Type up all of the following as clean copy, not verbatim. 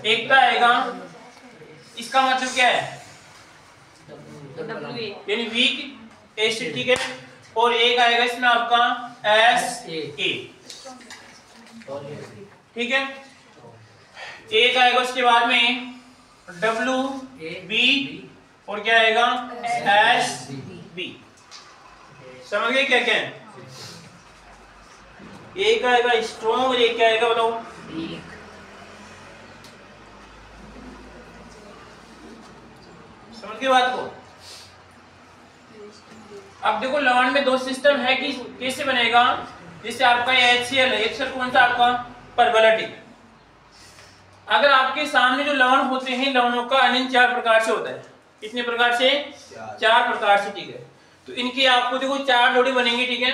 एक का आएगा, इसका मतलब क्या है, यानी वीक एसिड, ठीक है। और एक आएगा इसमें आपका SA, ठीक है। एक आएगा उसके बाद में WB और क्या आएगा SB। समझ गए क्या क्या है? एक आएगा स्ट्रॉन्ग और एक क्या आएगा बताओ, समझ गए बात को? अब देखो लवण में दो सिस्टम है कि कैसे बनेगा, जिससे आपका HCl है, HCl कौन सा आपका परवलटिक। अगर आपके सामने जो लवण होते हैं, लवणों का अनियन 4 प्रकार से होता है। कितने प्रकार से? 4 प्रकार से, ठीक है। तो इनकी आपको देखो 4 जोड़ी बनेंगी, ठीक है।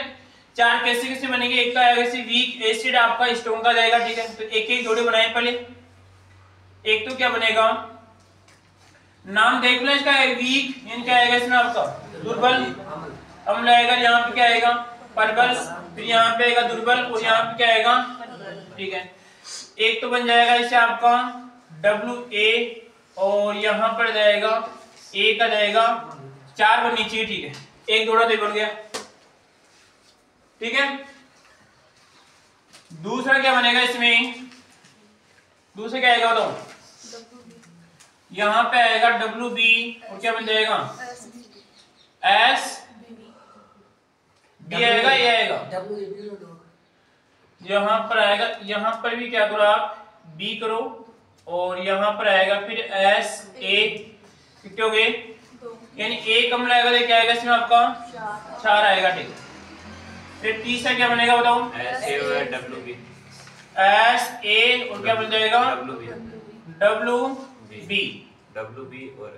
4 कैसे कैसे बनेंगे, एक का आएगा जैसे वीक एसिड आपका स्ट्रॉन्ग का जाएगा, ठीक है। तो एक एक जोड़ी बनाए पहले। एक तो क्या बनेगा, नाम देख लो इसका, वीक, यानी क्या आएगा इसमें आपका दुर्बल, अम्ल आएगा, यहाँ पे क्या आएगा परबल, फिर यहाँ पे आएगा दुर्बल और यहाँ पे क्या आएगा, ठीक है। एक तो बन जाएगा इसे आपका WA और यहाँ पर जाएगा A का जाएगा 4 बननी चाहिए, ठीक है। एक जोड़ा तो बन गया, ठीक है। दूसरा क्या बनेगा इसमें, दूसरा क्या आएगा बताओ, यहाँ पे आएगा WB और क्या बन जाएगा SB आएगा, ये आएगा यहाँ पर आएगा, यहाँ पर भी क्या करो आप B करो और यहाँ पर आएगा फिर SA, कितने हो गए, यानी एक कम आएगा तो क्या आएगा इसमें आपका 4 आएगा, ठीक है। फिर तीसरा क्या बनेगा बताओ, SA और WB, SA और क्या बन जाएगा WB और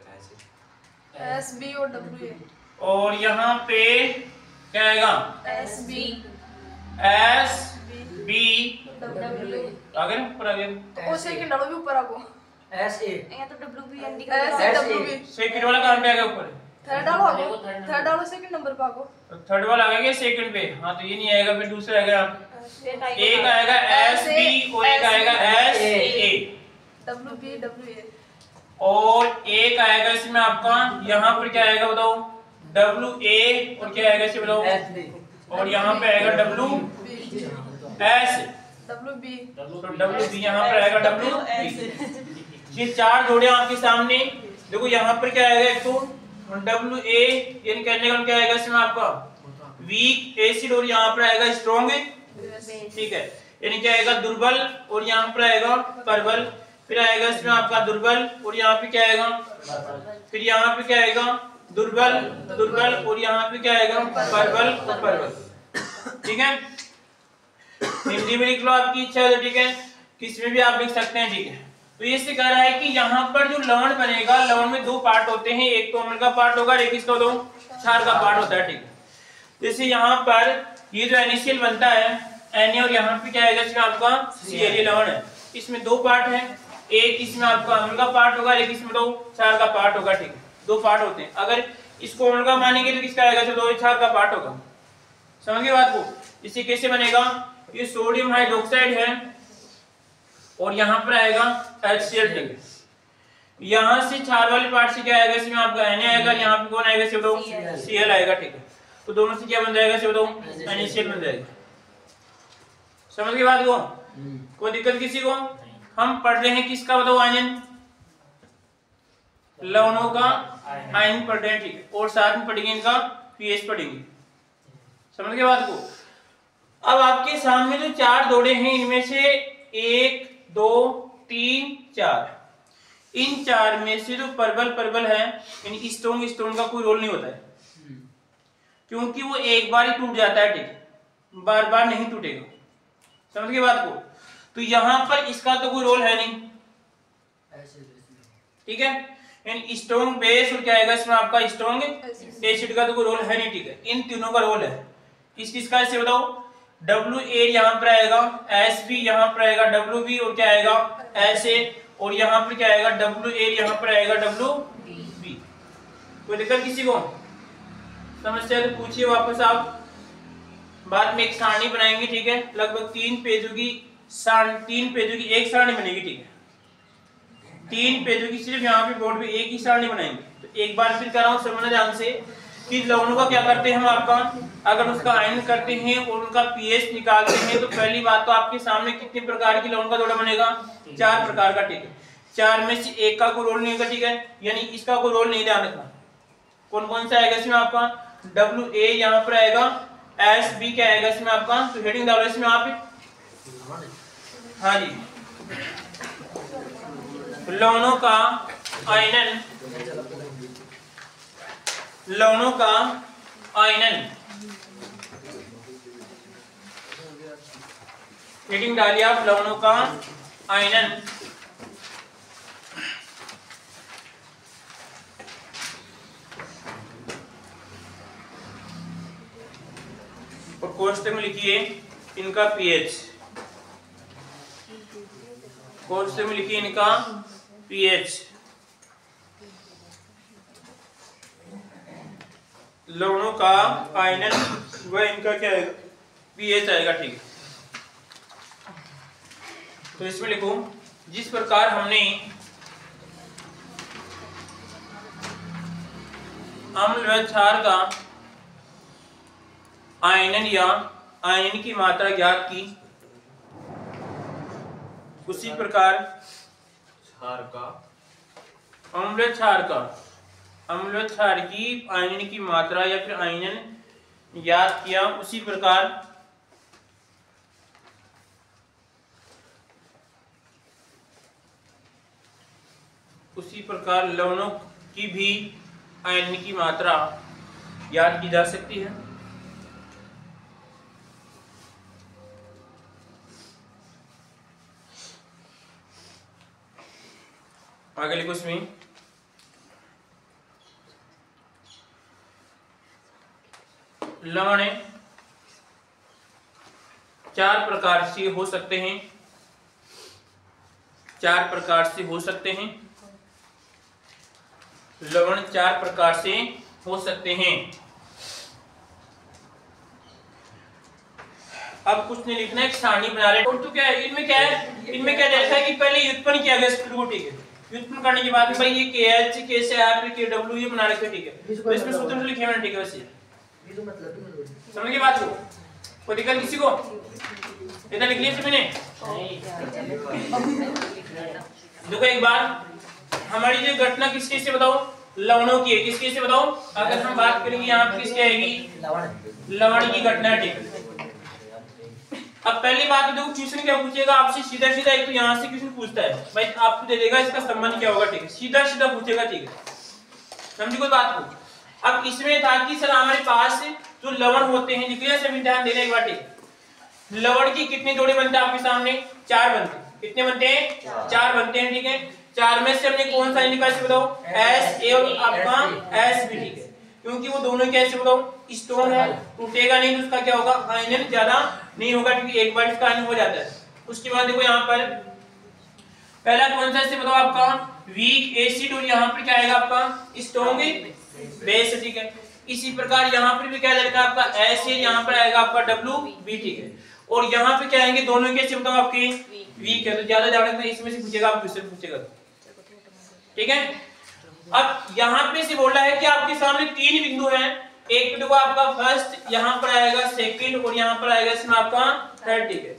SB और WA, और यहाँ पे क्या आएगा SB W, आगे ना ऊपर आगे ओ सेकंड डालो भी ऊपर आगो, SA यहाँ तो WB एंडी का WB, सेकंड वाला कहाँ पे आ गया ऊपर, थर्ड डालो आगो, थर्ड डालो सेकंड नंबर पे आगो, थर्ड वाला आ गया सेकंड पे, हाँ तो ये नहीं आएगा, फिर दूसरा आएगा, एक आएगा SB और एक आएगा SA, WB WA, और एक आएगा इसमें आपका यहाँ पर क्या आएगा बताओ WA और क्या आएगा इसे बताओ, और यहाँ पे आएगा WS, तो WB यहाँ पर आएगा WB। ये 4 जोड़े आपके सामने देखो, यहाँ पर क्या आएगा, एक तो WA यानी कहने का क्या आएगा इसमें आपका वीक एसिड और यहाँ पर आएगा स्ट्रॉन्ग, ठीक है, यानी क्या आएगा दुर्बल और यहाँ पर आएगा परबल, फिर आएगा इसमें आपका दुर्बल और यहाँ पे क्या आएगा, फिर यहाँ पे क्या आएगा दुर्बल दुर्बल और यहाँ पे क्या आएगा परबल परबल, ठीक है। हिंदी में लिख लो, आपकी इच्छा है, ठीक है, किसमें भी आप लिख सकते हैं, ठीक है। तो ये से कह रहा है कि यहाँ पर जो लवण बनेगा, लवण में 2 पार्ट होते हैं, एक तो अम्ल का पार्ट होगा, एक इसका दो क्षार का पार्ट होता है, ठीक है। जैसे यहाँ पर ये जो NaCl बनता है Na और यहाँ पे क्या आएगा इसमें आपका Cl लवण है, इसमें 2 पार्ट है, एक इसमें आपका अम्ल का पार्ट होगा, एक इसमें दो क्षार का पार्ट होगा, ठीक है। 2 पार्ट होते हैं, अगर इसको अम्ल का मानेंगे तो किसका आएगा, 2 क्षार का पार्ट होगा। समझ गए बात को? इसे कैसे बनेगा, ये सोडियम हाइड्रोक्साइड है और यहाँ पर आएगा HCl, ठीक है। यहाँ से क्षार वाले पार्ट से क्या आएगा इसमें आपका Na आएगा, यहाँ पे कौन आएगा इसे बताओ Cl आएगा, ठीक है। तो दोनों से क्या बन जाएगा इसे बताओ NaCl बन जाएगा। समझ गए बात को? कोई दिक्कत किसी को? हम पढ़ रहे हैं किसका बताओ आयन, लवणों का आयन पढ़ रहे हैं, ठीक है, और साथ में पढ़ेंगे इनका पीएच पढ़ेंगे। समझ गए बात को? अब आपके सामने जो 4 जोड़े हैं, इनमें से 1 2 3 4, इन 4 में से जो परबल है, यानी स्ट्रॉन्ग का कोई रोल नहीं होता है, क्योंकि वो एक बार ही टूट जाता है, ठीक है, बार बार नहीं टूटेगा। समझ गए बात को? तो यहाँ पर इसका तो कोई रोल है नहीं, ठीक है, यानी स्ट्रॉन्ग बेस और क्या आएगा इसमें आपका स्ट्रॉन्ग एसिड का तो कोई रोल है नहीं, ठीक है। इन तीनों का रोल है, किसका इसे बताओ, WA यहाँ पर आएगा, SB यहाँ पर आएगा, WB और क्या आएगा SA, और यहाँ पर क्या आएगा WA यहाँ पर आएगा WB। कोई दिक्कत किसी को? समस्या तो पूछिए वापस आप। बाद में एक सारणी बनाएंगे, ठीक है, लगभग 3 पेजों की एक सारणी बनेगी, ठीक है। 3 पेजों की सिर्फ यहाँ पे बोर्ड पे एक ही सारणी बनाएंगे। तो एक बार फिर कर रहा हूँ, समझना ध्यान से कि लवणों का क्या करते हैं हम आपका, अगर उसका आयन करते हैं और उनका पीएच निकालते हैं तो पहली बात तो आपके सामने कितने प्रकार की लवण का जोड़ा बनेगा, 4 प्रकार का, ठीक है। 4 में से एक का कोई रोल नहीं होगा, ठीक है, यानी इसका कोई रोल नहीं, ध्यान रखना। कौन कौन सा आएगा इसमें आपका, WA यहाँ पर आएगा, SB क्या आएगा इसमें आपका, तो हेडिंग डालो इसमें आप, हाँ जी, लवणों का आयनन, लवणों का आयनन, हेडिंग डालिए आप, लवणों का आयनन। और कोष्टक में लिखिए इनका पीएच, कोष्टक में लिखिए इनका पीएच, लवणों का आयनन वह इनका क्या आएगा, पीएच आएगा, ठीक है। तो इसमें लिखो जिस प्रकार हमने अम्ल व क्षार का आयनन या आयन की मात्रा ज्ञात की, उसी प्रकार क्षार का, अम्ल क्षार का, अम्ल क्षार की आयनन की मात्रा या फिर आयनन ज्ञात किया, उसी प्रकार लवणों की भी आयनन की मात्रा ज्ञात की जा सकती है। आगे लिखो इसमें लवण 4 प्रकार से हो सकते हैं, 4 प्रकार से हो सकते हैं, लवण 4 प्रकार से हो सकते हैं। अब कुछ नहीं लिखना है, एक सारणी बना रहे हैं। तो क्या है इनमें, क्या है इनमें, क्या देखा है कि पहले व्युत्पन्न किया गया स्पीड को, ठीक है। व्युत्पन्न करने के बाद में भाई ये KH K से R फिर KW ये बना रखे, ठीक है। तो इसमें सूत्र लिखे मैंने, ठीक है। वैसे समझ के बात को, कोई दिक्कत किसी को, इतना लिख लिया मैंने। देखो एक बार हमारी जो घटना किसके से बताओ, लवणों की है, किसके से बताओ, अगर हम बात करेंगे यहाँ पे किसकी आएगी, लवण की घटना है, ठीक है। अब पहली बात तो देखो क्वेश्चन क्या पूछेगा आपसे, सीधा सीधा एक तो यहाँ से क्वेश्चन पूछता है भाई, आपको दे देगा इसका संबंध क्या होगा, ठीक है, सीधा सीधा पूछेगा, ठीक है, समझी कोई बात को। अब इसमें था कि सर हमारे पास जो लवण होते हैं, निकलिए सभी ध्यान देने एक बार, ठीक है। लवण की कितने जोड़े बनते हैं आपके सामने, 4 बनते हैं, कितने बनते हैं, 4 बनते हैं, ठीक है। 4 में से हमने कौन सा निकाला से बताओ, SA और आपका SB, ठीक है, क्योंकि वो दोनों कैसे बताओ स्टोन है, टूटेगा नहीं तो उसका क्या होगा, आयनन ज्यादा नहीं होगा, क्योंकि एक बार इसका आयनन हो जाता है। उसके बाद देखो यहाँ पर पहला कौन सा से बताओ आपका वीक एसिड, और यहाँ पर क्या आएगा आपका स्ट्रॉन्ग बेस, ठीक है। इसी प्रकार यहाँ पर भी क्या आएगा आपका एसिड, यहाँ पर आएगा आपका WB, ठीक है। और यहाँ पे क्या आएंगे दोनों कैसे बताओ आपके वीक है, तो ज्यादा जानेंगे इसमें से पूछेगा, आप क्वेश्चन पूछेगा, ठीक है। अब यहाँ पे से बोल रहा है कि आपके सामने 3 बिंदु हैं, एक बिंदु आपका फर्स्ट, यहाँ पर आएगा सेकंड, और यहाँ पर आएगा इसमें आपका थर्ड, ठीक है।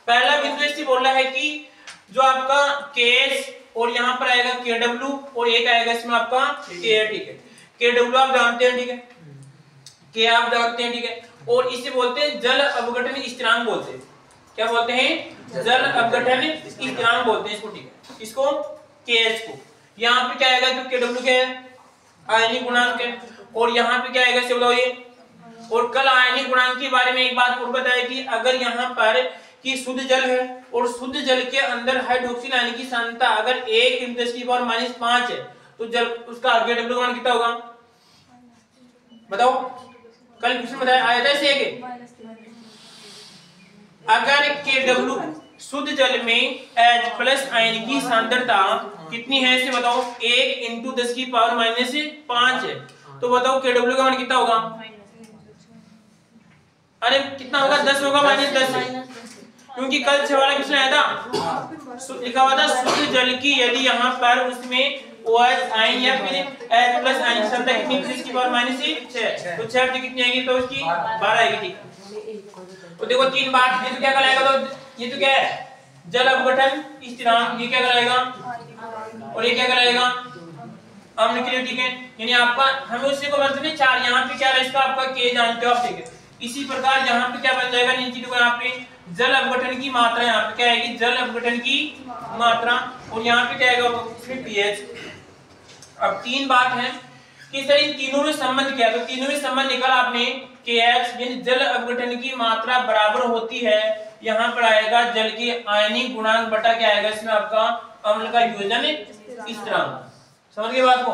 पहला बिंदु ऐसे बोल रहा है कि जो आपका KS और यहाँ पर आएगा KW, और एक आएगा इसमें आपका K, ठीक है। KW आप जानते हैं, ठीक है, K आप जानते हैं, ठीक है। और इसे बोलते हैं जल अपघटन स्थिरांक बोलते हैं, क्या बोलते हैं, जल अपघटन स्थिरांक बोलते हैं इसको, ठीक है, इसको KS को। यहाँ पे क्या आएगा, तो KW क्या है, आयनिक गुणांक है, और यहाँ पे क्या आएगा इसे बताओ ये। और कल आयनिक गुणांक के बारे में एक बात और बताया कि अगर यहाँ पर कि शुद्ध जल है और शुद्ध जल के अंदर हाइड्रोक्सिल आयन की सांद्रता अगर 1 × 10⁻⁵ है तो जल उसका KW मान कितना होगा, बताओ, कल क्वेश्चन बताया आया था इसे एक। अगर KW शुद्ध जल में H+ आयन की सांद्रता कितनी है इसे बताओ, 1 × 10⁻⁵ है, तो बताओ KW का मान कितना होगा, अरे कितना होगा, 10 होगा, -10। क्योंकि कल से वाला क्वेश्चन आया था, लिखा हुआ था शुद्ध जल की यदि यहाँ पर उसमें OH आयन या फिर H प्लस आयन क्षमता कितनी है, इसकी पावर -6, तो 6 कितनी आएगी, तो उसकी 12 आएगी। ठीक, तो देखो 3 बात, ये तो क्या कहलाएगा, तो ये तो क्या है जल अपघटन स्थिरांक, ये क्या कहलाएगा, और ये क्या कहलाएगा अम्ल के लिए। ठीक है, यानी आपका हमें उसी को मतलब 4, यहाँ पे क्या है इसका आपका K जानते हो आप। ठीक है, इसी प्रकार यहाँ पे क्या बन जाएगा, नीचे देखो यहाँ पे जल अपघटन की मात्रा, यहाँ पे क्या आएगी जल अपघटन की मात्रा, और यहाँ पे क्या आएगा इसमें pH। अब 3 बात है कि सर इन तीनों में संबंध क्या है, तो तीनों में संबंध निकाला आपने KH यानी जल अपघटन की मात्रा बराबर होती है, यहाँ पर आएगा जल के आयनिक गुणांक बटा क्या आएगा इसमें आपका अम्ल का योजन स्थिरांक। समझ गए बात को।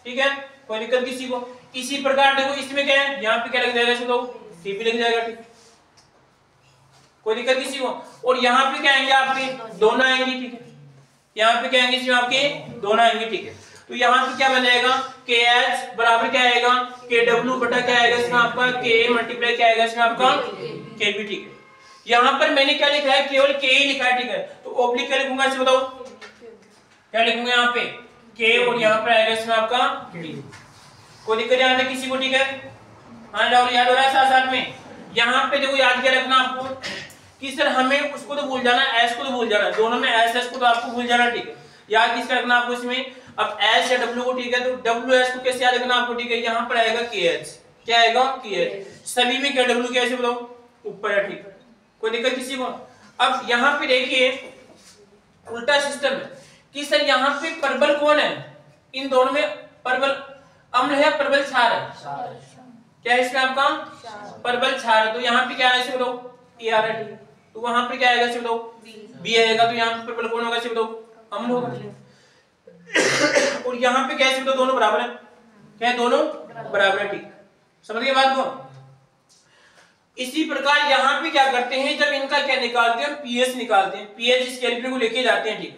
ठीक है, कोई दिक्कत किसी को। इसी प्रकार देखो इसमें क्या है, यहाँ पे क्या लग जाएगा इसको Tp लग जाएगा। ठीक, कोई दिक्कत किसी को। और यहाँ पे क्या आएंगे आपके दोनों आएंगे। ठीक है, यहाँ पे क्या आएंगे इसमें आपके दोनों आएंगे। ठीक है, तो यहाँ पे क्या बन जाएगा KH बराबर क्या आएगा KW बटा क्या आएगा इसमें आपका Ka मल्टीप्लाई क्या आएगा इसमें आपका Kb। ठीक है, यहाँ पर मैंने क्या लिखा है केवल K ही लिखा है। ठीक है, तो ऑब्लिक क्या लिखूंगा इसे बताओ, क्या लिखूंगा यहाँ पे K और यहाँ पर आएगा इसमें आपका B। कोई दिक्कत यहाँ पे किसी को। ठीक है, हाँ राहुल याद हो रहा है साथ साथ में। यहाँ पे देखो याद क्या रखना आपको कि सर हमें उसको तो भूल जाना, S को तो भूल जाना, दोनों में S को तो आपको भूल जाना। ठीक है, याद किसका रखना आपको इसमें, अब S या W को। ठीक है, तो WS को कैसे याद रखना आपको। ठीक है, यहाँ पर आएगा KH, क्या आएगा KH, सभी में क्या W कैसे बताओ ऊपर है। ठीक, कोई दिक्कत किसी को। अब यहाँ पे देखिए उल्टा सिस्टम है कि सर यहाँ पे परबल कौन है, इन दोनों में परबल अम्ल है परबल क्षार है, क्या है इसमें आपका परबल क्षार है, तो यहाँ पे क्या है इसे बताओ A आ रहा है। तो वहां पे क्या आएगा इसे बताओ B आएगा, तो यहाँ पे परबल कौन होगा इसे बताओ अम्ल होगा। और यहाँ पे क्या है इसे बताओ दोनों बराबर है, क्या है दोनों बराबर है। ठीक, समझ गए बात को। इसी प्रकार यहाँ पे क्या करते हैं, जब इनका क्या निकालते हैं pH निकालते हैं, pH इस कैलकुलेटर को लेके जाते हैं। ठीक,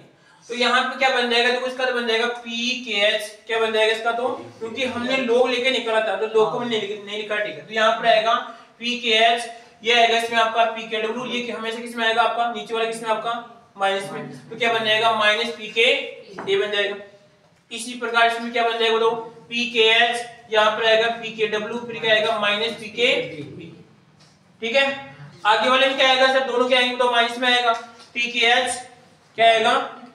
तो यहाँ पे क्या बन जाएगा, देखो इसका तो बन जाएगा pKH, क्या बन जाएगा इसका, तो क्योंकि हमने लोग लेके निकाला था तो लोग को नहीं लिखा। ठीक है, तो यहाँ पर आएगा pKH, ये आएगा इसमें आपका pKW, ये हमेशा किस में आएगा आपका नीचे वाला किसमें आपका माइनस में, तो क्या बन जाएगा -pKa बन जाएगा। इसी प्रकार इसमें क्या बन जाएगा बताओ pKH, यहाँ पर आएगा pKW, फिर क्या आएगा -pKb। ठीक है, आगे वाले में क्या आएगा सर, दोनों क्या आएंगे तो माइनस में आएगा, pKH क्या आएगा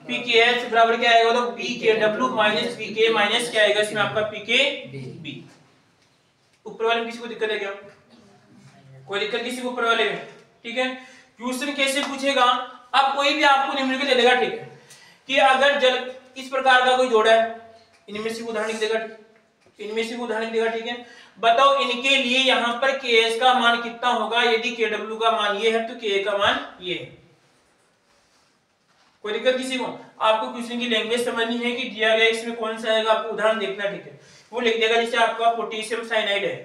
pKH बराबर क्या आएगा तो pKW माइनस pK माइनस क्या आएगा इसमें आपका pKb। ऊपर वाले में किसी को दिक्कत है क्या, कोई दिक्कत किसी को ऊपर वाले में। ठीक है, क्वेश्चन कैसे पूछेगा, अब कोई भी आपको निम्नलिखित दे देगा। ठीक है, कि अगर जल इस प्रकार का कोई जोड़ा है, इनमें से उदाहरण देगा, इनमें से उदाहरण देगा। ठीक है, बताओ इनके लिए यहाँ पर KS का मान कितना होगा, यदि KW का मान ये है तो Ka का मान ये है। कोई दिक्कत किसी को। आपको क्वेश्चन की लैंग्वेज समझनी है कि दिया गया इसमें कौन सा आएगा, आपको उदाहरण देखना। ठीक है, वो लिख देगा जैसे आपका पोटेशियम साइनाइड है,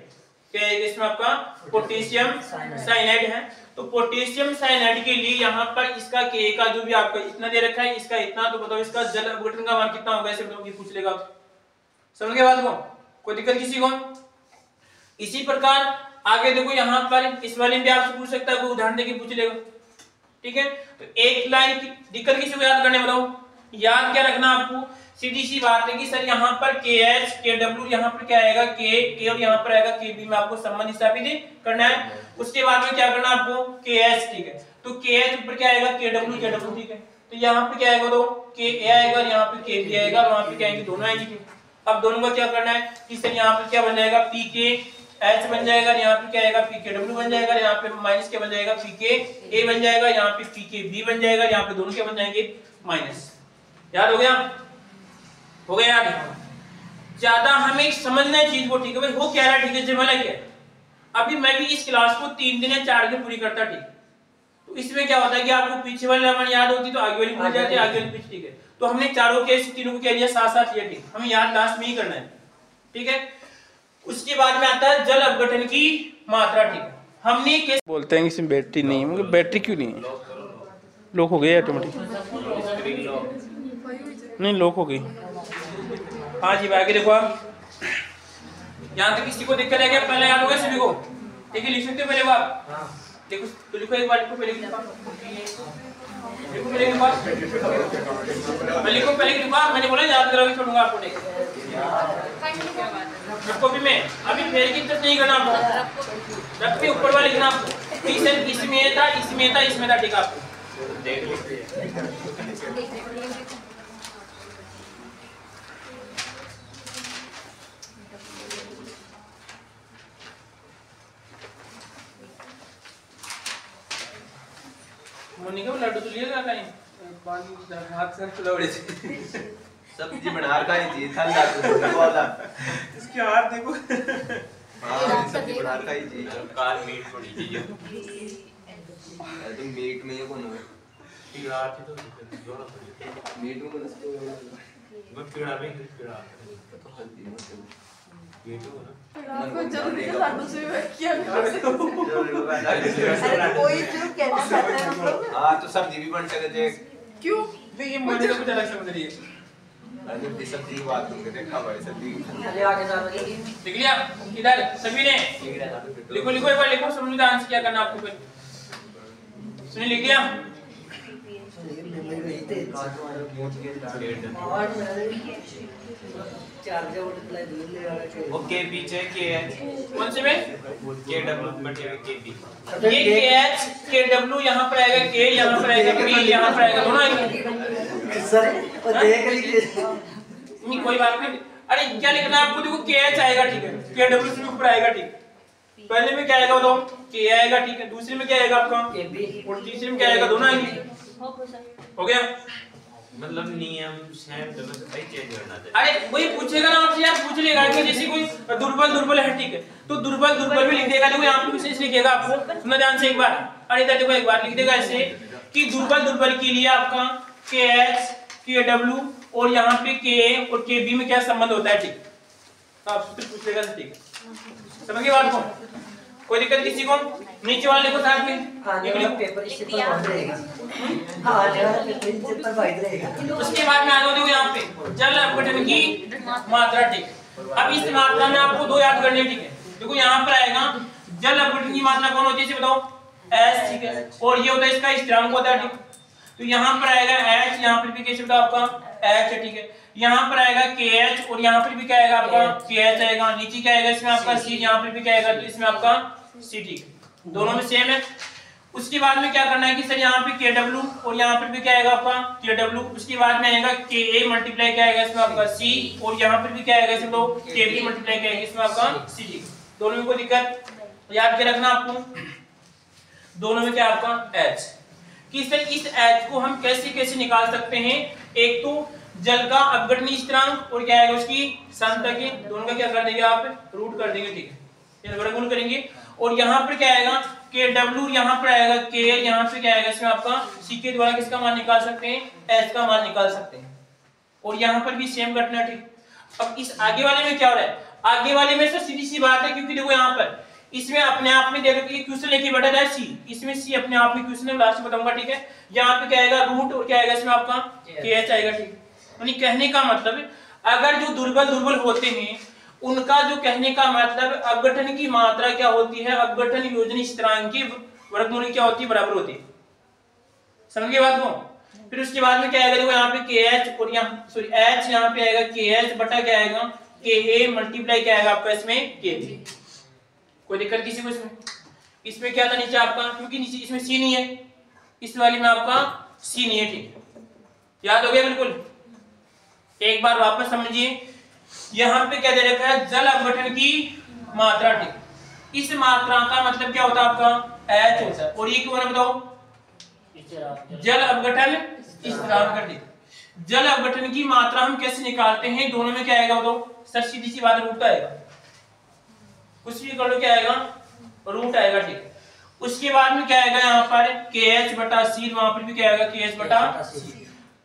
क्या है इसमें आपका पोटेशियम साइनाइड है, तो पोटेशियम साइनाइड के लिए यहाँ पर इसका Ka का जो भी आपका इतना दे रखा है, इसका इतना, तो बताओ इसका जल अपघटन का मान कितना होगा, ऐसे बताओ, ये पूछ लेगा। समझ गए बात को, कोई दिक्कत किसी को। इसी प्रकार आगे देखो यहाँ पर इस वाले में भी आपसे पूछ सकता है, कोई उदाहरण देके पूछ लेगा। ठीक है, तो एक लाइन की दिक्कत किसी को याद करने बताओ, याद क्या रखना आपको, सीधी सी बात है कि सर यहाँ पर KH KW, यहाँ पर क्या आएगा K और यहाँ पर आएगा KB में आपको संबंध स्थापित करना है। उसके बाद में क्या करना आपको KH। ठीक है, तो KH ऊपर क्या आएगा KW। ठीक है, तो यहाँ पे क्या आएगा तो Ka आएगा, यहाँ पे KB आएगा, और वहां पे क्या आएंगे दोनों आएंगे। अब दोनों का क्या करना है कि सर यहाँ पे क्या बन जाएगा pKH बन जाएगा, यहाँ पे क्या आएगा pKW बन जाएगा, यहाँ पे माइनस क्या बन जाएगा pKa बन जाएगा, यहाँ पे pKb बन जाएगा, यहाँ पे दोनों क्या बन जाएंगे माइनस। याद हो गया, हो गया याद। ज्यादा हमें समझना है चीज को। ठीक है भाई, हो क्या रहा है, ठीक है जमला क्या। अभी मैं भी इस क्लास को 3 दिन या 4 दिन पूरी करता। ठीक, तो इसमें क्या होता है कि आपको पीछे वाली लाइन याद होती तो आगे वाली भूल जाती है, आगे वाली पीछे। ठीक है, तो हमने चारों केस तीनों को क्या लिया साथ साथ लिया। ठीक, हमें याद लास्ट में ही करना है। ठीक है, उसके बाद में आता है जल अपघटन की मात्रा। ठीक, हमने केस बोलते हैं कि इसमें बैटरी नहीं है, मगर बैटरी क्यों नहीं है, लॉक हो गई ऑटोमेटिक, नहीं लॉक हो गई। हाँ जी, आगे देखो आप, यहाँ तक किसी को दिक्कत है क्या, पहले याद होगा सभी को। ठीक है, लिख सकते हो पहले आप, देखो तो लिखो एक बार, लिखो पहले की लिखो पहले की बात, मैं लिखो पहले की बात, मैंने बोला याद करोगे, छोड़ूंगा आपको नहीं कॉपी में। अभी फेर की तक नहीं करना आपको, रख के ऊपर वाला लिखना आपको, इसमें था इसमें था इसमें था, ठीक है आपको देख लो। मोनिका वो लड्डू तो लिएगा कहीं पानी हाथ से चलाओड़े से सब्जी बना रखा है जी, थाल ला के वाला इसके हाथ देखो। हां सब्जी बना रखा है जी। काल मीट थोड़ी चीज तुम मीट में ये कौन है पीड़ा आती तो जोड़ा मीट में इसको मैं पीड़ा में पीड़ा तो हल्दी मत ये तो ना आपको जल्दी से लाडू से किया अरे कोई जो कैसे खाता है मतलब हां तो सब्जी भी बन सकते है। क्यों देखिए मुझे तो कुछ अलग समझ रही है। अरे ये सब्जी की बात तुमने देखा भाई सब्जी अरे आगे जा रही है। लिख लिया इधर सभी ने, लिखो लिखो एक बार लिखो, समझ डांस क्या करना आपको फिर सुनिए, लिख लिया ओके पीछे के है कौन से में के डब्ल्यू बटे के बी ये के एच के डब्ल्यू यहाँ पर आएगा, के यहाँ पर आएगा, बी यहाँ पर आएगा, दोनों आएंगे सर वो देख लीजिए नहीं कोई बात नहीं। अरे क्या लिखना है आपको, देखो के एच आएगा ठीक है, के डब्ल्यू से ऊपर आएगा ठीक है, पहले में क्या आएगा बताओ के आएगा ठीक है, दूसरे में क्या आएगा आपका के बी और तीसरे में क्या आएगा, दोनों आएंगे, हो गया। मतलब नियम सेम तो बस भाई चेंज करना चाहिए। अरे वही पूछेगा ना आपसे, यार पूछ लेगा कि जैसे कोई दुर्बल है ठीक है, तो दुर्बल भी लिख देगा, देखो यहाँ पे विशेष लिखेगा आपको, सुनना ध्यान से एक बार। अरे इधर देखो एक बार लिख देगा ऐसे कि दुर्बल के लिए आपका के एच के डब्ल्यू और यहाँ पे के और के बी में क्या संबंध होता है, ठीक तो आपसे पूछ लेगा, ठीक है समझ गए बात को, कोई दिक्कत किसी को, नीचे वाले को साथ में पेपर इससे पर बांध रहेगा। हां पेपर इससे पर बांध रहेगा। उसके बाद में आ जाओ देखो यहाँ पे जल अपघटन की मात्रा, ठीक अब इस मात्रा में आपको दो याद करने, ठीक है देखो यहाँ पर आएगा जल अपघटन की मात्रा कौन होती है इसे बताओ, एच ठीक है, और ये होता है इसका स्थिरांक होता है ठीक, तो यहाँ पर आएगा एच, यहाँ पर भी कैसे होता है आपका एच है ठीक है, यहाँ पर आएगा के एच और यहाँ पर भी क्या आएगा आपका के एच आएगा, नीचे क्या आएगा इसमें आपका सी, यहाँ पर भी क्या आएगा तो इसमें आपका सी, ठीक है दोनों में सेम है। उसके बाद में क्या करना है कि सर यहाँ पे के डब्ल्यू और यहाँ पर भी क्या आएगा आपका के डब्ल्यू, उसके बाद में आएगा के ए मल्टीप्लाई क्या आएगा इसमें आपका सी, और यहाँ पर भी क्या आएगा इसमें तो के बी मल्टीप्लाई क्या आएगा इसमें आपका सी, ठीक दोनों में कोई दिक्कत याद के रखना आपको, दोनों में क्या आपका एच, कि सर इस एच को हम कैसे कैसे निकाल सकते हैं, एक तो जल का अपघटनीय स्थिरांक और क्या आएगा उसकी सांद्रता के, दोनों का क्या कर देंगे आप रूट कर देंगे, ठीक है वर्गमूल करेंगे, और यहाँ पर क्या आएगा के डब्ल्यू, यहाँ पर आएगा के, यहाँ पे क्या आएगा इसमें आपका सी के द्वारा किसका मान निकाल सकते हैं, एच का मान निकाल सकते हैं, और यहाँ पर भी सेम घटना ठीक। अब इस आगे वाले में क्या हो रहा है, आगे वाले में सर सीधी सी बात है, क्योंकि देखो यहाँ पर इसमें अपने आप में देखो कि क्वेश्चन लेके बैठा है सी, इसमें सी अपने आप में क्वेश्चन है, लास्ट में बताऊंगा ठीक है, यहाँ पे क्या आएगा रूट और क्या आएगा इसमें आपका के एच आएगा ठीक, यानी कहने का मतलब अगर जो दुर्बल होते हैं उनका जो कहने का मतलब अपघटन की मात्रा क्या होती है, अपघटन योजन स्थिरांक की वर्गमूल क्या होती है, बराबर होती है, समझ गए बात को। फिर उसके बाद में क्या आएगा देखो यहाँ पे के एच और यहाँ सॉरी एच, यहाँ पे आएगा के एच बटा क्या आएगा के ए मल्टीप्लाई क्या आएगा आपका इसमें के बी, कोई दिक्कत किसी को इसमें क्या था नीचे आपका, क्योंकि नीचे इसमें सी नहीं है, इस वाली में आपका सी नहीं है, ठीक याद हो गया बिल्कुल। एक बार वापस समझिए, यहाँ पे क्या दे रखा है जल अपघटन की मात्रा, ठीक इस मात्रा का मतलब क्या होता है आपका एच होता है, और ये क्यों है बताओ, जल अपघटन स्थिरांक कर दी, जल अपघटन की मात्रा हम कैसे निकालते हैं, दोनों में क्या आएगा बताओ सर, सीधी सी बात रूट आएगा, कुछ भी कर लो क्या आएगा रूट आएगा ठीक। उसके बाद में क्या आएगा यहाँ पर के एच बटा सी, वहां पर भी क्या आएगा के एच बटा सी,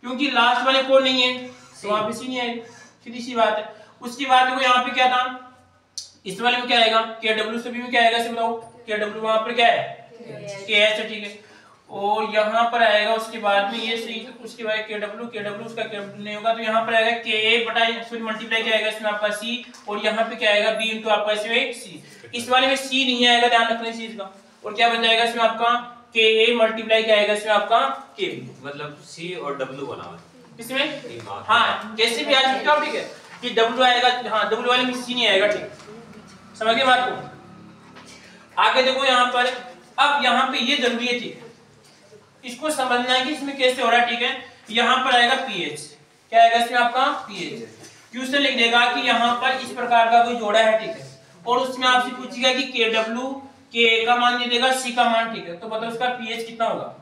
क्योंकि लास्ट वाले कोड नहीं है तो वहां पे सी नहीं आएगा, सीधी सी बात है। उसके बाद देखो यहाँ पे क्या था, इस वाले में क्या आएगा के डब्ल्यू सभी में क्या आएगा इसे बताओ, के डब्ल्यू वहां पर क्या है के एच ठीक है, और यहाँ पर आएगा उसके बाद में ये सी, उसके बाद के डब्ल्यू उसका के डब्ल्यू नहीं होगा, तो यहाँ पर आएगा के ए बटा सॉरी मल्टीप्लाई क्या आएगा इसमें आपका सी, और यहाँ पे क्या आएगा बी इनटू आपका इसमें सी, इस वाले में सी नहीं आएगा, ध्यान रखना इस चीज का, और क्या बन जाएगा इसमें आपका के ए मल्टीप्लाई क्या आएगा इसमें आपका के बी। मतलब सी और डब्ल्यू बना हुआ है इसमें हाँ कैसे भी आ सकता है, ठीक है कि डब्ल्यू आएगा, हाँ डब्ल्यू वाले में सी नहीं आएगा, ठीक समझ गए बात को। आगे देखो यहाँ पर, अब यहाँ पे ये जरूरी है, ठीक है इसको समझना है कि इसमें कैसे हो रहा है, ठीक है। यहाँ पर आएगा पीएच, क्या आएगा इसमें आपका पीएच, क्यू से लिख देगा कि यहाँ पर इस प्रकार का कोई जोड़ा है, ठीक है, और उसमें आपसे पूछेगा कि के डब्ल्यू के ए का मान दे देगा, सी का मान, ठीक है, तो बताओ उसका पीएच कितना होगा।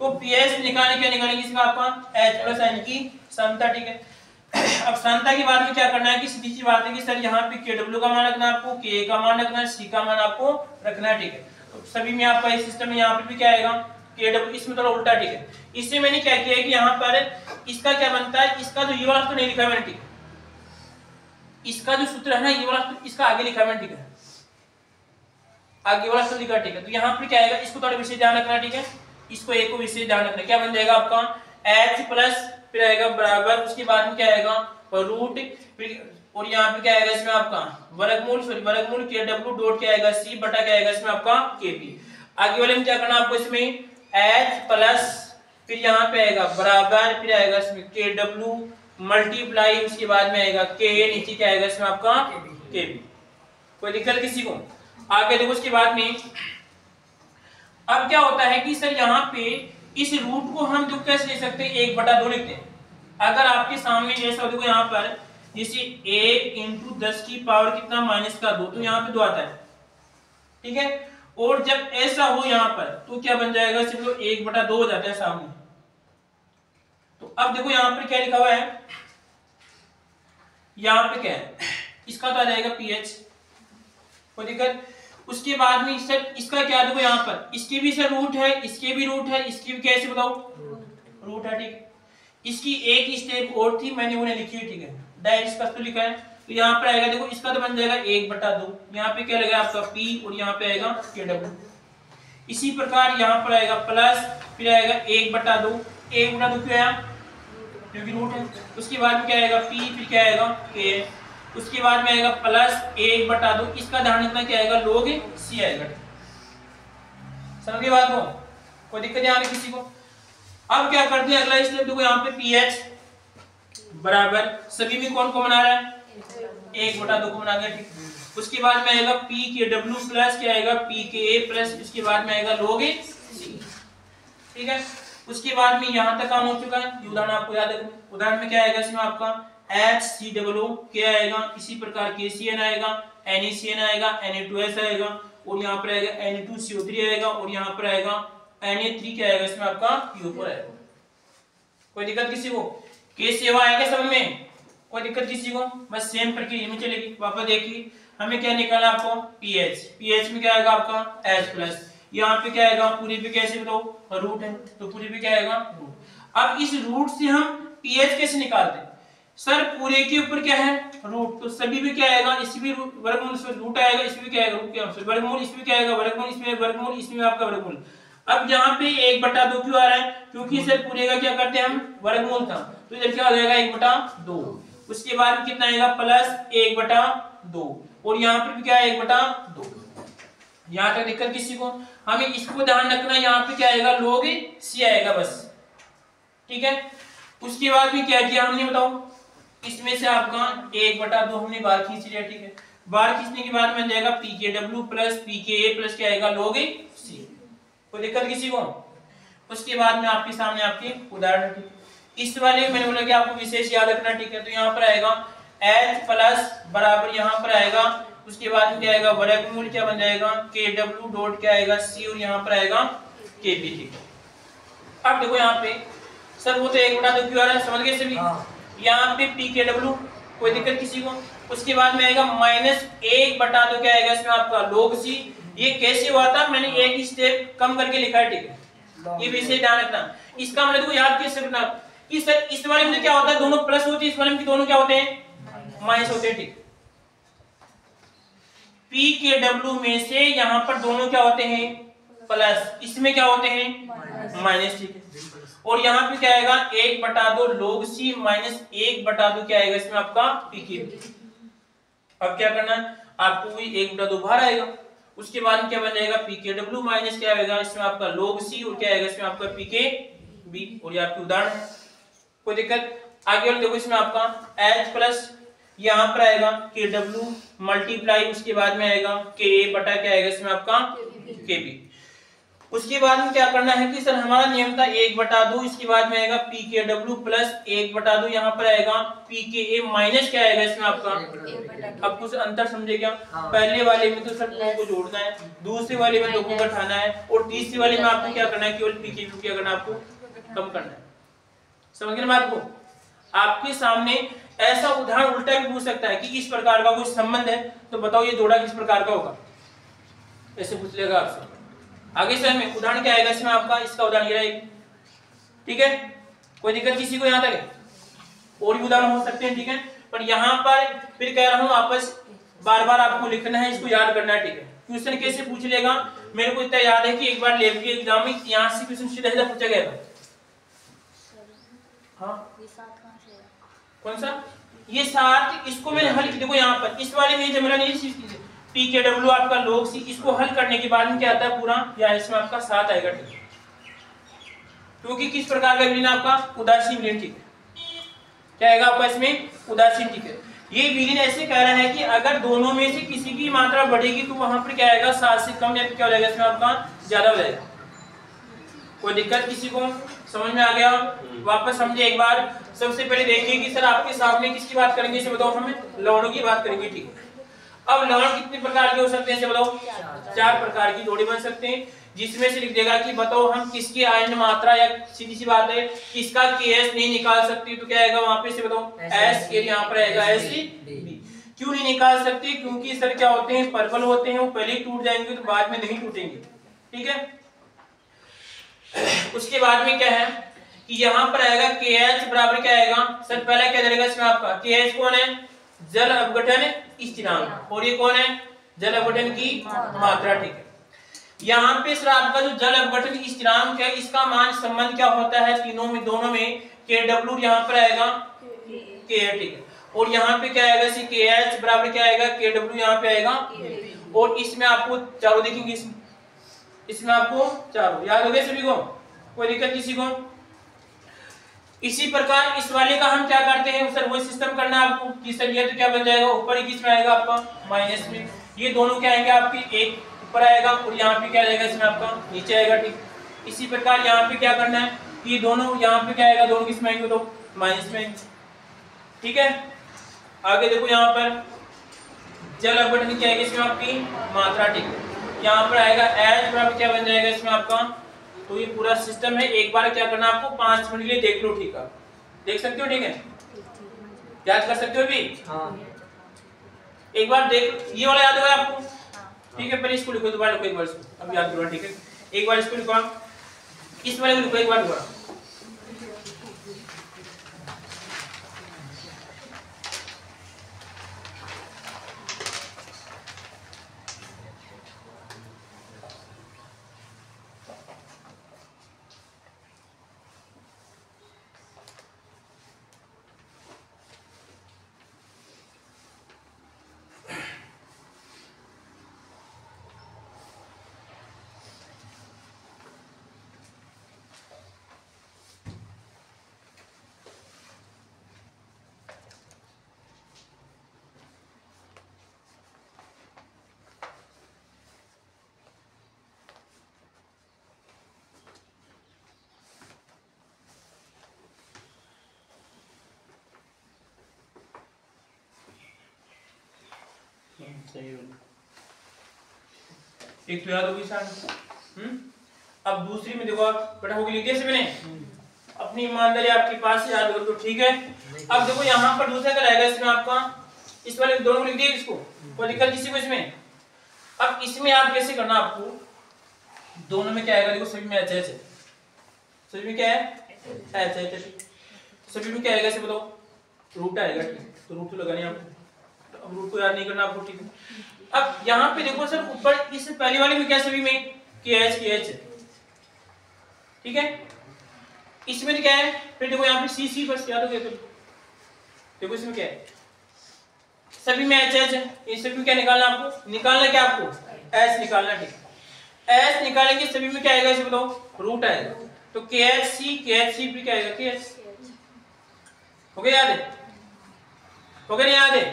तो पीएच निकालने क्या निकालेंगे इसका आपका एच प्लस एन की समता, ठीक है। अब समता के बाद में क्या करना है कि सीधी सी बात है कि सर यहाँ पे के डब्ल्यू का मान रखना है आपको, के ए का मान रखना है, सी का मान आपको रखना है, ठीक है। तो सभी में आपका ये सिस्टम है, यहाँ पे भी क्या आएगा के डब्ल्यू, इसमें थोड़ा उल्टा, ठीक है। इससे मैंने क्या किया है कि यहाँ पर इसका क्या बनता है, इसका जो ये वाला तो नहीं लिखा मैंने, ठीक है, इसका जो सूत्र है ना ये वाला इसका आगे लिखा मैंने, ठीक है, आगे वाला सूत्र लिखा, ठीक है। तो यहाँ पे क्या आएगा, इसको थोड़ा विशेष ध्यान रखना, ठीक है, इसको एक को विशेष ध्यान रखना, क्या बन जाएगा आपका एच प्लस फिर आएगा बराबर, उसके बाद में क्या आएगा रूट, और यहाँ पे क्या आएगा इसमें आपका वर्गमूल, सॉरी वर्गमूल के डब्ल्यू डॉट क्या आएगा सी बटा क्या आएगा इसमें आपका के बी। आगे वाले में क्या करना आपको, इसमें एच प्लस फिर यहाँ पे आएगा बराबर, फिर आएगा इसमें के डब्ल्यू मल्टीप्लाई, उसके बाद में आएगा के ए, नीचे क्या आएगा इसमें आपका के बी। कोई दिक्कत किसी को? आगे देखो उसके बाद में अब क्या होता है कि सर यहाँ पे इस रूट को हम जो कैसे ले सकते हैं 1/2 लिखते हैं। अगर आपके सामने जैसा देखो यहाँ पर जैसे a इंटू 10 की पावर कितना -2, तो यहाँ पे 2 आता है, ठीक है। और जब ऐसा हो यहाँ पर तो क्या बन जाएगा, सिर्फ 1/2 हो जाता है सामने। तो अब देखो यहाँ पर क्या लिखा हुआ है, यहाँ पे क्या है, इसका तो आ जाएगा पीएच, कोई दिक्कत। उसके बाद में सर इसका क्या देखो यहाँ पर इसके भी सर रूट है, इसके भी रूट है, इसकी भी कैसे बताओ रूट है, ठीक है। इसकी एक स्टेप और थी मैंने उन्हें लिखी हुई, ठीक है, डायरेक्ट इसका तो लिखा है। तो यहाँ पर आएगा देखो इसका तो बन जाएगा 1/2, यहाँ पे क्या लगेगा आपका p और यहाँ पे आएगा के डब्ल्यू। इसी प्रकार यहाँ पर आएगा प्लस फिर आएगा 1/2, 1/2 क्यों आया क्योंकि रूट है। उसके बाद में क्या आएगा p फिर क्या आएगा k, उसके बाद में आएगा प्लस 1/2, इसका ध्यान रखना क्या आएगा log c आएगा। समझ गए बात को? कोई दिक्कत यहाँ किसी को? अब क्या करते हैं अगला स्टेप देखो यहाँ पे pH बराबर सभी में कौन को बना रहा है 1/2 को बना गया, ठीक। उसके बाद में आएगा p के w प्लस क्या आएगा p के a प्लस उसके बाद में आएगा log c, ठीक है। उसके बाद में यहाँ तक काम हो चुका है, ये उदाहरण आपको याद रखना। उदाहरण में क्या आएगा इसमें आपका HCOO क्या आएगा, इसी प्रकार KCN आएगा, NaCN आएगा, Na2S आएगा, और यहाँ पर आएगा Na2CO3 आएगा, और यहाँ पर आएगा Na3 क्या आएगा इसमें आपका PO4 आएगा। कोई दिक्कत किसी को? K7 आएगा सब में, कोई दिक्कत किसी को? बस सेम प्रक्रिया में चलेगी। वापस देखिए हमें क्या निकाला आपको pH में क्या आएगा आपका H प्लस, यहाँ पे क्या आएगा पूरी पे कैसे बताओ रूट है, तो पूरी पे क्या आएगा रूट। अब इस रूट से हम pH कैसे निकालते हैं, सर पूरे के ऊपर क्या है रूट, तो सभी में क्या आएगा इसमें भी वर्गमूल, इसमें रूट आएगा, इसमें क्या आएगा रूट, क्या वर्गमूल, इसमें क्या आएगा वर्गमूल, इसमें वर्गमूल, इसमें आपका वर्गमूल। अब यहाँ पे 1/2 क्यों आ रहा है, क्योंकि सर पूरे का क्या करते हैं हम वर्गमूल था, तो इधर क्या हो जाएगा 1/2। उसके बाद में कितना आएगा प्लस 1/2, और यहाँ पर भी क्या है 1/2। यहाँ तक दिक्कत किसी को? हमें इसको ध्यान रखना, यहाँ पे क्या आएगा log c आएगा बस, ठीक है। उसके बाद में क्या किया हमने बताओ, इसमें से आपका 1/2 हमने बाहर खींच लिया, ठीक है। बाहर खींचने के बाद में जाएगा pKw प्लस pKa प्लस क्या आएगा log c। कोई दिक्कत किसी को? उसके बाद में आपके सामने आपके उदाहरण, ठीक। इस वाले में मैंने बोला कि आपको विशेष याद रखना, ठीक है। तो यहाँ पर आएगा H प्लस बराबर यहाँ पर आएगा, उसके बाद में क्या आएगा वर्गमूल क्या बन जाएगा KW डॉट क्या आएगा C, और यहाँ पर आएगा KB, ठीक है। अब देखो यहाँ पे सर वो तो 1/2 क्यों आ रहा है, समझ गए सभी? यहाँ पे pKw, कोई दिक्कत किसी को? उसके बाद में आएगा -1/2 क्या आएगा इसमें आपका log c। ये कैसे हुआ था, मैंने एक स्टेप कम करके लिखा है, ठीक है। ये विषय ध्यान रखना। इसका मतलब देखो याद कैसे रखना कि सर इस वाले में क्या होता है दोनों प्लस होते हैं, इस वाले में दोनों क्या होते हैं माइनस होते हैं, ठीक। pKw में से यहाँ पर दोनों क्या होते हैं प्लस, इसमें क्या होते हैं माइनस, ठीक है। और यहाँ पे क्या आएगा 1/2 log c माइनस 1/2 क्या आएगा इसमें आपका pKw। अब क्या करना है आपको, 1/2 बाहर आएगा, उसके बाद में क्या बन जाएगा पी के डब्ल्यू माइनस क्या आएगा इसमें आपका log c और क्या आएगा इसमें आपका पी के बी। और ये आपकी उदाहरण है, कोई दिक्कत। आगे और देखो इसमें आपका h प्लस यहाँ पर आएगा के डब्ल्यू मल्टीप्लाई उसके बाद में आएगा के ए बटा क्या आएगा इसमें आपका के बी। उसके बाद में क्या करना है कि सर हमारा नियम था 1/2, इसके बाद में आएगा पी के डब्ल्यू प्लस 1/2, यहाँ पर आएगा पी के ए माइनस क्या आएगा इसमें आपका। अब कुछ अंतर समझे क्या, पहले वाले में तो सर लोगों को जोड़ना है, दूसरे वाले में लोगों को उठाना है, और तीसरे वाले में आपको क्या करना है केवल पी के क्या करना है आपको कम करना है। समझ गए बात को। आपके सामने ऐसा उदाहरण उल्टा भी पूछ सकता है कि इस प्रकार का कोई संबंध है तो बताओ ये जोड़ा किस प्रकार का होगा, ऐसे पूछ लेगा आपसे। आगे से हमें उदाहरण क्या आएगा इसमें आपका, इसका उदाहरण ये रहेगा, ठीक है। कोई दिक्कत किसी को यहाँ तक है? और भी उदाहरण हो सकते हैं, ठीक है। पर यहाँ पर फिर कह रहा हूँ आपस बार बार आपको लिखना है, इसको याद करना है, ठीक है। क्वेश्चन कैसे पूछ लेगा मेरे को इतना याद है कि एक बार लेवल के एग्जाम में यहाँ से क्वेश्चन सीधा पूछा गया था। हाँ कौन सा, ये 7, इसको मैंने हल किया। देखो यहाँ पर इस वाले में जमरा नहीं चीज कीजिए, पी के डब्ल्यू आपका log c, इसको हल करने के बाद में क्या आता है पूरा, या इसमें आपका 7 आएगा, ठीक है। क्योंकि किस प्रकार का विलीन आपका उदासीन विलीन, ठीक है। क्या आएगा आपका इसमें उदासीन, ठीक है। ये विलीन ऐसे कह रहा है कि अगर दोनों में से किसी की मात्रा बढ़ेगी तो वहां पर क्या आएगा 7 से कम, या क्या हो जाएगा इसमें आपका ज्यादा हो जाएगा। कोई दिक्कत किसी को, समझ में आ गया? वापस समझे एक बार। सबसे पहले देखिए कि सर आपके सामने किसकी बात करेंगे, इसे बताओ हमें, लवणों की बात करेंगे, ठीक है। अब लवण कितने प्रकार के हो सकते हैं इसे बताओ, 4 प्रकार की जोड़ी बन सकते हैं, जिसमें से लिख देगा कि बताओ हम किसकी आयन मात्रा, या सीधी सी बात है किसका KS नहीं निकाल सकती, तो क्या आएगा वहां पे से बताओ S के, यहाँ पर आएगा SB। क्यों नहीं निकाल सकते, क्योंकि सर क्या होते हैं परबल होते हैं, वो पहले ही टूट जाएंगे तो बाद में नहीं टूटेंगे, ठीक है। उसके बाद में क्या है कि यहाँ पर आएगा KH बराबर क्या आएगा सर, पहला क्या रहेगा इसमें आपका KH कौन है, जल अपघटन स्थिरांक, और ये कौन है जल अपघटन की मात्रा, ठीक है। यहाँ पे सर आपका जो जल अपघटन स्थिरांक है इसका मान संबंध क्या होता है तीनों में, दोनों में KW यहाँ पर आएगा KH, ठीक है। और यहाँ पे क्या आएगा KH बराबर क्या आएगा KW, यहाँ पे आएगा, और इसमें आपको चारों देखेंगे, इसमें आपको चारों याद हो गए सभी को, कोई दिक्कत किसी को। इसी प्रकार इस वाले का हम क्या करते हैं सर, वही सिस्टम करना है आपको कि सर ये तो क्या बन जाएगा ऊपर, किसमें आएगा आपका माइनस में, ये दोनों क्या आएंगे आपके एक ऊपर आएगा, और यहाँ पे क्या आएगा इसमें आपका नीचे आएगा, ठीक। इसी प्रकार यहाँ पे क्या करना है कि ये दोनों यहाँ पे क्या आएगा, दोनों किसमें आएंगे तो माइनस में, ठीक है। आगे देखो यहाँ पर जल अपघटन क्या आएगा इसमें आपकी मात्रा, ठीक है। यहाँ पर आएगा H बराबर क्या बन जाएगा इसमें आपका, तो ये पूरा सिस्टम है। एक बार क्या करना आपको 5 मिनट के लिए देख लो, ठीक है, देख सकते हो, ठीक है, याद कर सकते हो भी, एक बार देख, ये वाला याद होगा आपको, ठीक है। पहले इसको लिखो, दोबारा लिखो एक बार इसको, अब याद करो, ठीक है। एक बार इसको लिखो, इस वाले को लिखो एक बार दोबारा। एक तो याद होगी सर, अब दूसरी में देखो आप बेटा होगी लिख दिया से मैंने, अपनी ईमानदारी आपके पास याद हो तो ठीक है। अब देखो यहाँ पर दूसरा क्या रहेगा इसमें आपका, इस वाले दोनों को लिख दिया, इसको कोई दिक्कत किसी को इसमें। अब इसमें आप कैसे करना, आपको दोनों में क्या आएगा, देखो सभी में HH है, सभी में क्या है HH, सभी में क्या आएगा इसे बताओ रूट आएगा, ठीक, तो रूट तो लगाने आपको, तो अब रूट को याद नहीं करना आपको, ठीक है। अब यहाँ पे देखो सर ऊपर इस पहले वाले में क्या सभी में KH है, ठीक है। इसमें क्या है फिर देखो यहाँ पे CC बस याद हो गया, तो देखो इसमें क्या है सभी में HH है, इस सभी में क्या निकालना आपको, निकालना क्या आपको एस निकालना, ठीक। एस निकालेंगे सभी में क्या आएगा इसे बताओ, रूट आएगा। तो के एच सी फिर क्या आएगा के एच। हो गया याद है, हो गया नहीं याद है?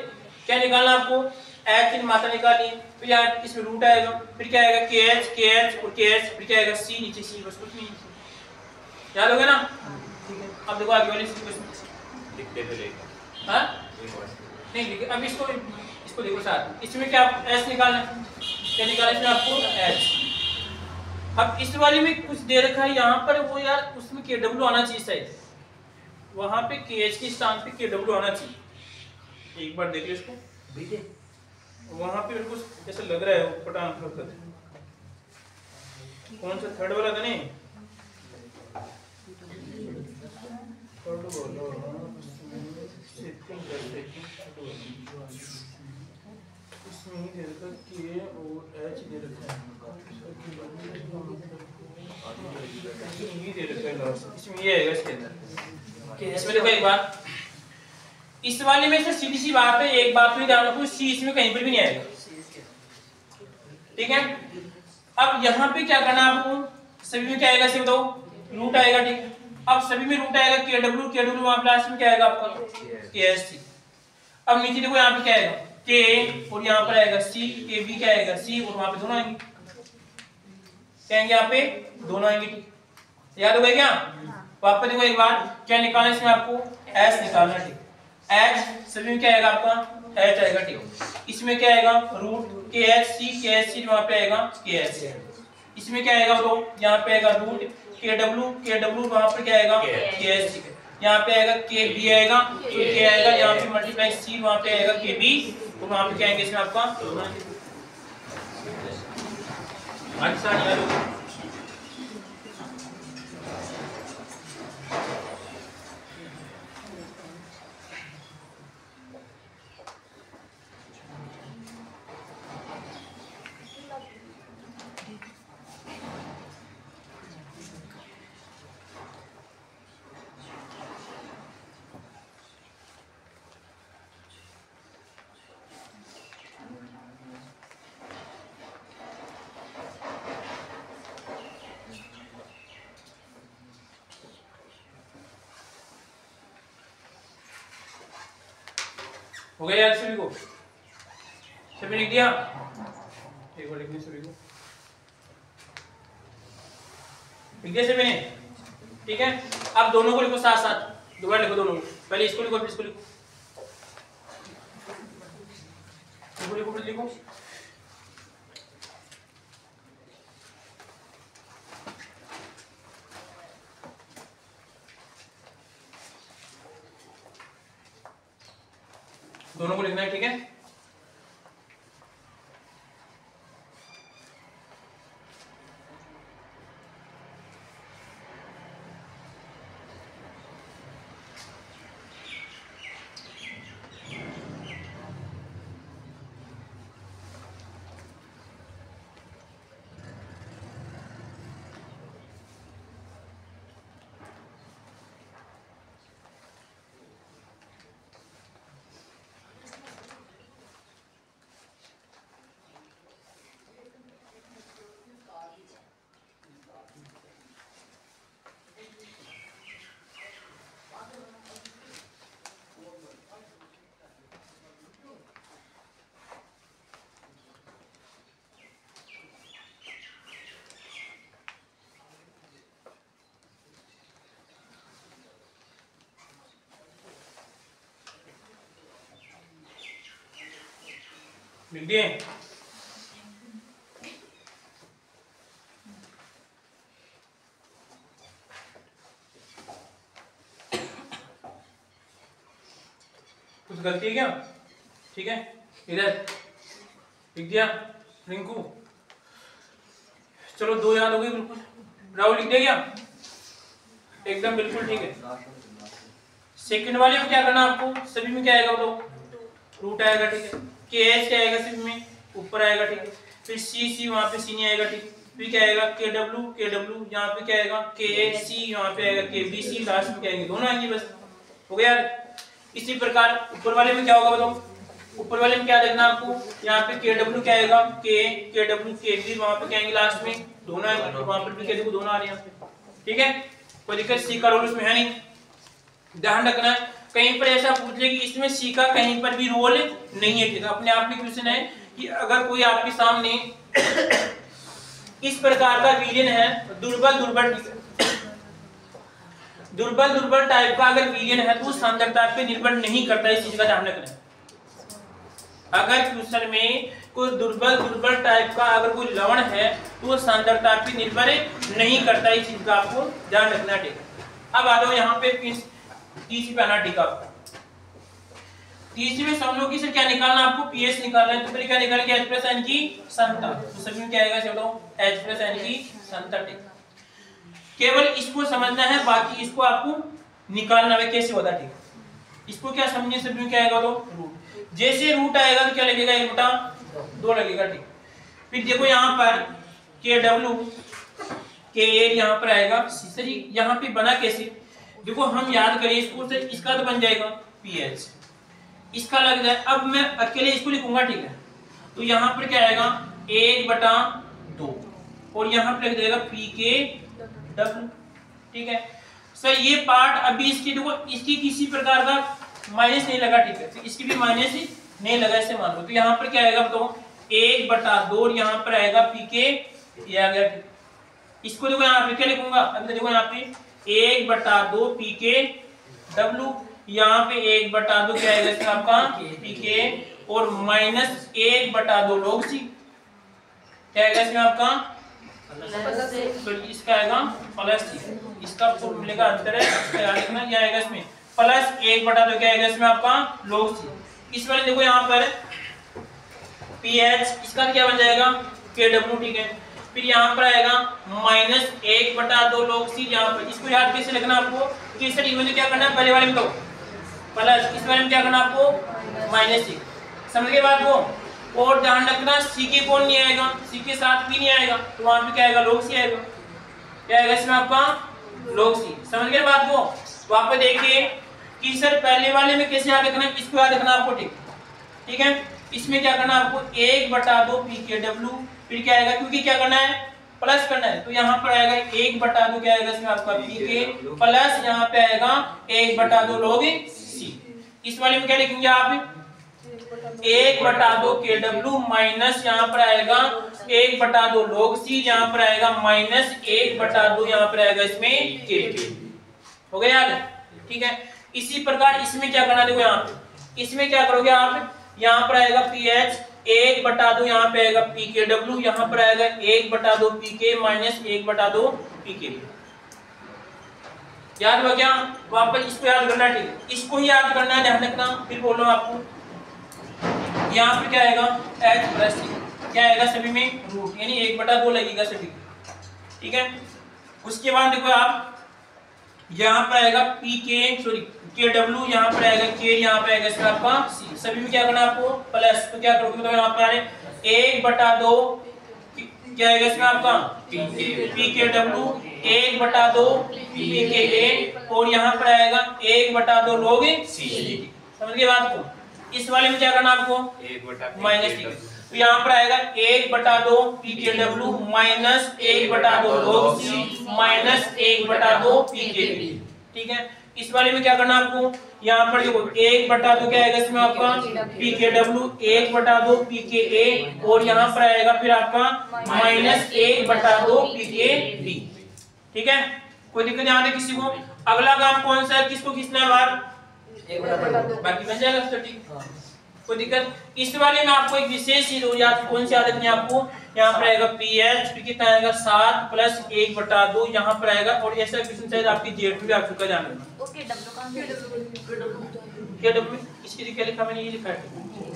क्या निकालना आपको, एच की मात्रा निकालनी है, फिर यार इसमें रूट आएगा, फिर क्या आएगा के एच और के एच, फिर क्या आएगा सी नीचे सी, बस कुछ नहीं। याद हो गया ना? ठीक है, अब देखो आगे वाले क्वेश्चन लिखते तो रहेगा। हाँ नहीं लिखे, अब इसको देखो साथ, इसमें क्या एस निकालना है, क्या निकालना इसमें आपको एच। अब इस वाली में कुछ दे रखा है यहाँ पर, वो यार उसमें के डब्ल्यू आना चाहिए शायद, वहां पे के एच के स्थान पे के डब्ल्यू आना चाहिए। एक बार देख लो इसको, वहां पे कुछ ऐसा लग रहा है वो पटान हरकत, कौन सा थर्ड वाला था नहीं, इसमें ही दे रखा के और एच दे रखा है, ये दे रखा है लास्ट, इसमें ये आएगा इसके अंदर। इसमें देखो एक बार, इस वाले में से सीधी सी बात है, एक बात में ध्यान रखो, सी इसमें कहीं पर भी नहीं आएगा, ठीक है। अब यहाँ पे क्या करना है आपको, सभी में क्या आएगा इसे बताओ, रूट आएगा, ठीक है। अब सभी में रूट आएगा, के डब्ल्यू वहां लास्ट में क्या आएगा आपका के एस सी। अब नीचे देखो यहाँ पे क्या आएगा के, और यहाँ पर आएगा सी, के बी क्या आएगा सी, और वहां पे दोनों आएंगे, क्या आएंगे यहाँ पे दोनों आएंगे, ठीक। याद हो गया क्या? वापस देखो एक बार, क्या निकालना इसमें आपको, एस निकालना, ठीक। एच सभी में क्या आएगा आपका एच आएगा, ठीक। इसमें क्या आएगा रूट के एच सी वहां पे आएगा के एच। इसमें क्या आएगा तो यहाँ पे आएगा रूट के डब्ल्यू वहां पे क्या आएगा के एच। यहाँ पे आएगा के बी आएगा, फिर क्या आएगा यहाँ पे मल्टीप्लाई सी, वहां पे आएगा के बी, और वहां पे क्या आएंगे इसमें आपका अच्छा याद होगा। हो गया यार सभी को, सभी लिख दिया, एक बार लिखने सभी को लिख दिया सभी ने, ठीक है। अब दोनों को लिखो साथ साथ, दोबारा लिखो दोनों को, पहले इसको लिखो फिर इसको लिखो, लिखो फिर लिखो। दोनों को लिखना है, ठीक है। लिख दिए, कुछ गलती है क्या? ठीक है, इधर लिख दिया रिंकू, चलो दो याद हो गई बिल्कुल। राहुल लिख दिया क्या? एकदम बिल्कुल ठीक है। सेकंड वाले में क्या करना आपको, सभी में क्या आएगा तो रूट आएगा, ठीक है। के एच क्या आएगा सभी में ऊपर आएगा, ठीक है। फिर सी वहां पे सी नहीं आएगा, ठीक। फिर क्या आएगा के डब्ल्यू यहाँ पे क्या आएगा के सी, यहाँ पे आएगा के बी सी, लास्ट में क्या आएंगे दोनों आएंगे, बस हो गया। इसी प्रकार ऊपर वाले में क्या होगा बताओ, ऊपर वाले में क्या देखना आपको, यहाँ पे KW क्या आएगा, KW KV वहां पे क्या आएंगे लास्ट में दोनों आएंगे, तो वहां पर भी KW दोनों आ रहे हैं। ठीक है, कोई दिक्कत, सी का रोल उसमें है नहीं, ध्यान रखना। कहीं पर ऐसा पूछ ले कि इसमें सी का कहीं पर भी रोल नहीं है। ठीक है, अपने आप में क्वेश्चन है कि अगर कोई आपके सामने इस प्रकार का रीजन है, दुर्बल टाइप का अगर रीजन है तो सांद्रता पे निर्भर नहीं करता, इस चीज का ध्यान रखना। अगर क्वेश्चन में कोई दुर्बल टाइप का अगर कोई लवण है तो वो सांद्रता पे निर्भर नहीं करता, इस चीज का आपको ध्यान रखना। ठीक है, अब आ जाओ यहाँ पे तीसरी पे आना। ठीक है, तीसरी में समझो कि सर क्या निकालना, आपको पीएच निकालना है, तो फिर क्या निकालेंगे H+N की सांद्रता, तो सभी में क्या आएगा चलो H+N की सांद्रता। ठीक, केवल इसको समझना है, बाकी इसको आपको निकालना है कैसे होता है। ठीक, इसको क्या समझने सभी में क्या आएगा, तो रूट, जैसे रूट आएगा तो क्या लगेगा 1/2 लगेगा। ठीक, फिर देखो यहाँ पर KW K यहाँ पर आएगा, सर यहाँ पे बना कैसे, देखो हम याद करें इसको, से इसका तो बन जाएगा पीएच, इसका लग जाए, अब मैं अकेले इसको लिखूंगा। ठीक है, तो यहाँ पर क्या आएगा 1/2 और यहाँ पर लग जाएगा PKW। ठीक है सर, ये पार्ट अभी इसकी देखो, इसकी किसी प्रकार का माइनस नहीं लगा। ठीक है, तो इसकी भी माइनस नहीं लगा, ऐसे मान लो, तो यहाँ पर क्या आएगा बताओ 1/2 और यहाँ पर आएगा PK, ये आ गया। इसको देखो यहाँ पे क्या लिखूंगा, अभी देखो यहाँ पे 1/2 PKW, यहाँ पे 1/2 क्या आएगा इसमें आपका PK और माइनस 1/2 log C, क्या आएगा इसमें आपका, तो इसका आएगा प्लस C, इसका फॉर्मूले का अंतर है, इसका याद रखना, क्या आएगा इसमें प्लस 1/2 क्या आएगा इसमें आपका log C। इस वाले देखो यहाँ पर PH, इसका क्या बन जाएगा KW। ठीक है, फिर यहाँ पर आएगा माइनस 1/2 log C, यहाँ पर इसको याद कैसे लिखना आपको, कि सर इन्होंने क्या करना है, पहले वाले में तो प्लस, इस वाले में क्या करना आपको माइनस C, समझ गए बात को। और ध्यान रखना C के कौन नहीं आएगा, C के साथ भी नहीं आएगा, तो वहां पे क्या आएगा log C आएगा, क्या आएगा इसमें आपका log C, समझ गए बात को। वहां पे देखिए कि सर पहले वाले में कैसे याद रखना, इसको याद रखना आपको। ठीक है, इसमें क्या करना आपको 1/2 PKW, फिर क्या आएगा, क्योंकि क्या करना है प्लस करना है, तो यहाँ पर आएगा 1/2 क्या आएगा इसमें आपका PK प्लस यहाँ पे आएगा 1/2 log C। इस वाले में क्या लिखेंगे आप 1/2 KW माइनस यहाँ पर आएगा 1/2 log C, यहाँ पर आएगा माइनस 1/2 यहाँ पर आएगा इसमें KK, हो गया याद। ठीक है, इसी प्रकार इसमें क्या करना, देखो यहाँ पे इसमें क्या करोगे आप, यहाँ पर आएगा PH 1/2 यहाँ पे आएगा PKW, यहाँ पर आएगा 1/2 PK माइनस 1/2 PK, याद हो गया। वापस इसको याद करना। ठीक है, इसको ही याद करना है, ध्यान रखना, फिर बोलो आपको यहाँ पे क्या आएगा H+C, क्या आएगा सभी में रूट, यानी 1/2 लगेगा सभी। ठीक है, उसके बाद देखो आप यहाँ पर आएगा KW, यहाँ पर आएगा K, यहाँ पे आएगा इसमें आपका C, सभी में क्या करना आपको प्लस, तो क्या करोगे, तो यहाँ पर आ रहे 1/2 क्या आएगा इसमें आपका PKW 1/2 PKA और यहाँ पर आएगा 1/2 log C, समझ गए बात को। इस वाले में क्या करना आपको माइनस, तो यहाँ पर आएगा 1/2 PKW minus 1/2 log C minus 1/2 PKB। ठीक है, इस वाले में क्या करना आपको, यहाँ पर देखो 1/2 क्या आएगा इसमें आपका PKW 1/2 PKA और यहाँ पर आएगा फिर आपका माइनस 1/2 PKB। ठीक है, कोई दिक्कत यहाँ पे किसी को। अगला काम कौन सा है, किसको खींचना है बाहर, बाकी बन जाएगा सर। ठीक, कोई दिक्कत। इस वाले में आपको एक विशेष चीज हो जाती, कौन सी आदत है आपको, यहाँ पर आएगा PH, फिर कितना आएगा 7 प्लस 1/2 यहाँ पर आएगा, और ऐसा क्वेश्चन शायद आपकी जेट में आ चुका जाने में। KW इसकी क्या लिखा मैंने, ये लिखा है,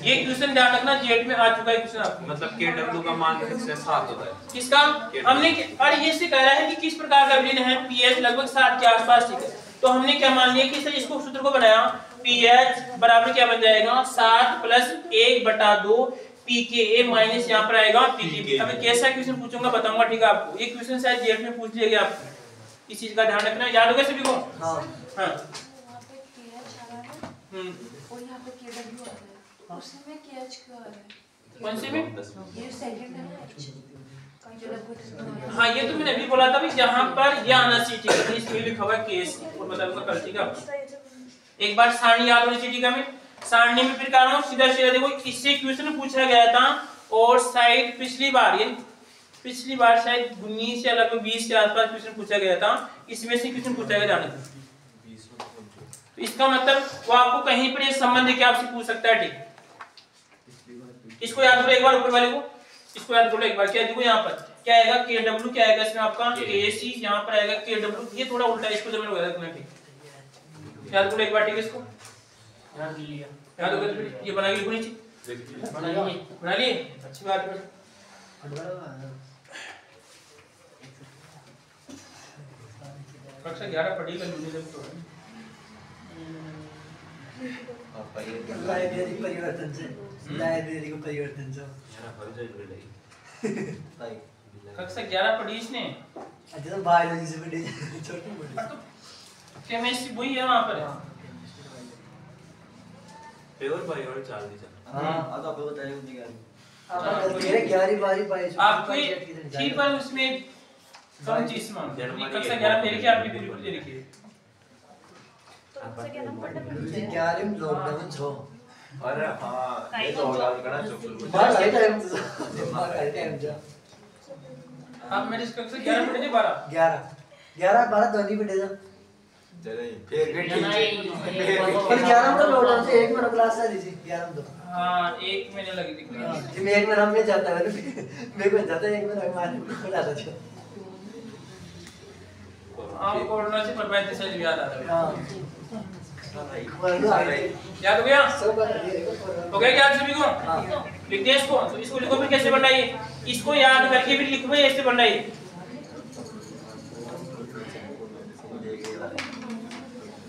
ये क्वेश्चन ध्यान रखना जेट में आ चुका है क्वेश्चन आपको, मतलब KW का मान फिक्स है 7 होता है। किसका, हमने और ये से कह रहा है कि किस प्रकार का ऋण है, PH लगभग 7 के आसपास। ठीक है, तो हमने क्या मान लिया कि सर इसको सूत्र को बनाया, PH बराबर क्या बन जाएगा 7 प्लस 1/2 PKA माइनस यहाँ पर आएगा PKB। अब कैसा क्वेश्चन पूछूंगा बताऊंगा, ठीक है आपको, ये क्वेश्चन शायद जेट में पूछ लिया गया आपको, इस चीज का ध्यान रखना, याद होगा सभी को। हाँ, और यहाँ पे KW आ गया। उसमें कैच का है कौन से में? ये सेकंड है ना जो लगभग हाँ ये तो मैंने अभी बोला था भी यहाँ पर ये आना चाहिए, ठीक है, इसमें लिखा हुआ केस और बता दूंगा कल, ठीक है। एक बार सारणी याद होनी चाहिए, ठीक है। मैं सारणी में फिर कह रहा हूँ सीधा सीधा देखो, इससे क्वेश्चन पूछा गया था और शायद पिछली बार शायद 19 या लगभग 20 के आसपास क्वेश्चन पूछा गया था, इसमें से क्वेश्चन पूछा गया जाने को। तो इसका मतलब वो आपको कहीं पर ये संबंध के आपसे पूछ सकता है, ठीक। इसको याद करो एक बार, ऊपर वाले को इसको याद करो एक बार। क्या देखो यहाँ पर क्या आएगा, KW क्या आएगा इसमें आपका KC, यहाँ पर आएगा KW, ये थोड़ा उल्टा है, इसको जमीन वगैरह करना, ठीक। याद करो एक बार, ठीक है। इसको याद लिया, याद हो गया, ये बना के लिखो नीचे, बना लिए, अच्छी बात है। कक्षा 11 पढ़ी कर लूंगी जब तो लाइब्रेरी परिवर्तन से लाइब्रेरी को परिवर्तन से कक्षा 11 पढ़ी इसने, अच्छा तो बायोलॉजी से पढ़ी छोटी पढ़ी केमिस्ट्री वही है वहां पर। प्योर बायो चाल दी चल। हां अब आपको बताइए मुझे क्या आप तेरे 11 12 22 आपको ठीक पर उसमें कम चीज मान कक्षा 11 मेरे की आपकी बिल्कुल ये लिखिए। तो उससे क्या नाम पढ़ना मुझे 11 में लॉकडाउन छो अरे हाँ ये तो होगा करना चुप बाहर आई टाइम तो बाहर आई टाइम जा आप मेरे कक्षा 11 पढ़े थे 12 12 दोनों पढ़े जा चले फिर ठीक है पर 11 में तो लॉकडाउन से एक महीना क्लास आ रही थी 11 में तो हां एक महीने लगी थी। जी मैं एक महीना में जाता है मेरे को जाता है एक महीना मारने को जाता था। आप कोरोना से प्रभावित से याद आ रहा है। हां याद हो गया? सब बता दिए हो गया क्या आप सभी को? लिख दिया इसको, तो इसको लिखो फिर कैसे बनना है, इसको याद करके फिर लिखो भाई ऐसे बनना है।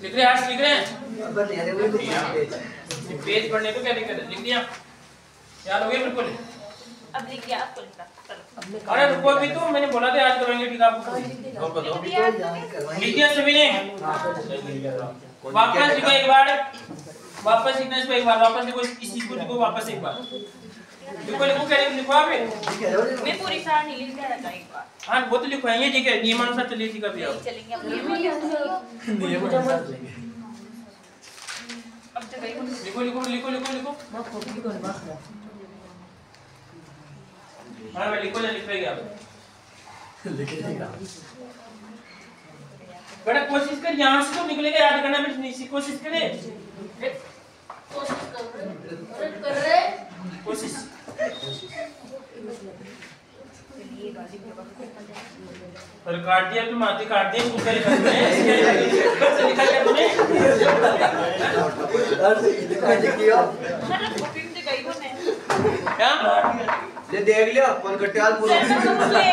लिख रहे हैं, लिख रहे हैं बट यार वो कुछ पेज पढ़ने को क्या दिक्कत है, लिख दिया, याद हो गया बिल्कुल। अब लिख दिया आपको लिखना चलो। अरे रुको अभी तो मैंने बोला था याद करेंगे, ठीक है आपको लिख दिया सभी ने। वापस लिखो एक बार, वापस लिखना इसको एक बार, वापस लिखो इस चीज को, लिखो वापस एक बार, लिखो लिखो क्या लिखो आप मैं पूरी सारणी लिख देना था एक बार। हाँ वो तो लिखवाएंगे, ठीक है, नियमानुसार चलिए, ठीक है भैया चलेंगे अब अब तो गई लिखो लिखो लिखो लिखो लिखो। हाँ भाई लिखो, लिख रहे आप बेटा, कोशिश कर यहाँ से तो निकलेगा, याद करना में कोशिश करे, कोशिश और काट दिया तुम, आते काट दिया कुछ लिखा क्या तुमने? क्या ये देख लियो कौन कट्याल पूरा एक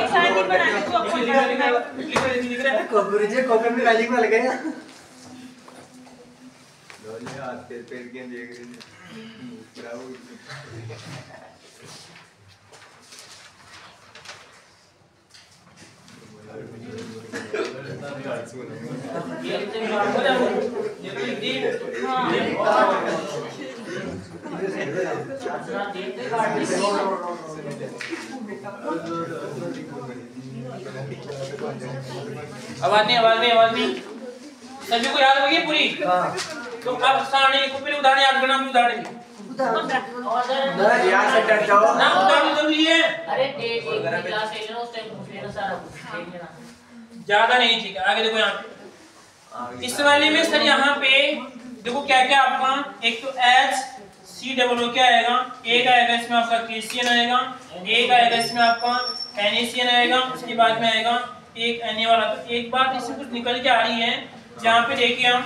सारणी बना के तू अपनी लिख रहा है। कॉपी जे कॉपी में गाली में लगे हैं लोले हाथ पे पेट के देख रहे थे ब्रावो ये तो लिख दी। आवाज नहीं सभी को याद होगी पूरी। तो अब सारणी को फिर उदाहरण याद करना, उदाहरण यार से डर जाओ ना, उदाहरण जरूरी है। अरे डेट एक क्लास ले लेना, उस टाइम पूछ लेना सारा कुछ देख लेना, ज्यादा नहीं, ठीक है। आगे देखो यहाँ पे इस वाले में सर यहाँ पे देखो क्या क्या आपका, एक तो HCOO क्या आएगा, एक आएगा इसमें आपका KCN आएगा, एक आएगा इसमें आपका NaCN आएगा, उसके बाद में आएगा एक Na वाला। तो एक बात इससे कुछ निकल के आ रही है, जहाँ पे देखिए हम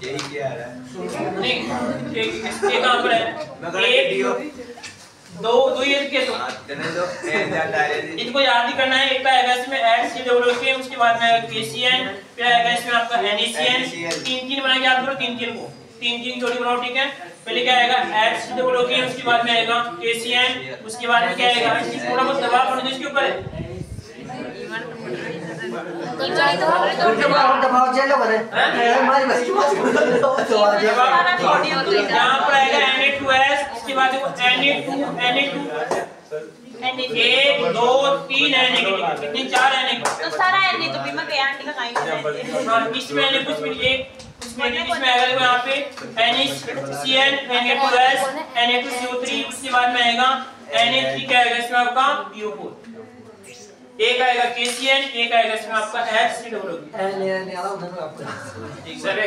यही क्या आ रहा है नहीं एक कहाँ पर है, एक दो ये के तो चले दो ए जाता है इनको याद ही करना है। एक आएगा इसमें HCOO, उसके बाद में आएगा KCN, फिर आएगा इसमें आपका NaCN। तीन बना के याद करो, तीन को तीन जोड़ी बनाओ, ठीक है। पहले क्या आएगा HCOO, उसके बाद में आएगा KCN, उसके बाद में क्या आएगा, थोड़ा बहुत दबाव पड़ इसके ऊपर है। दबाव चलो बने हमारी बस की बात यहाँ पर आएगा Na2S, इसके बाद Na2 एक दो तीन Na कितने 4 Na तो सारा Na तो बीमा के आंटी का काइंड हाँ इसमें Na कुछ भी एक इसमें आएगा देखो यहाँ पे NaCN Na2S Na2CO3 उसके बाद में आएगा Na3 क्या आएगा इसमें आपका PO4 एक आएगा KCN एक आएगा इसमें आपका HCOO सर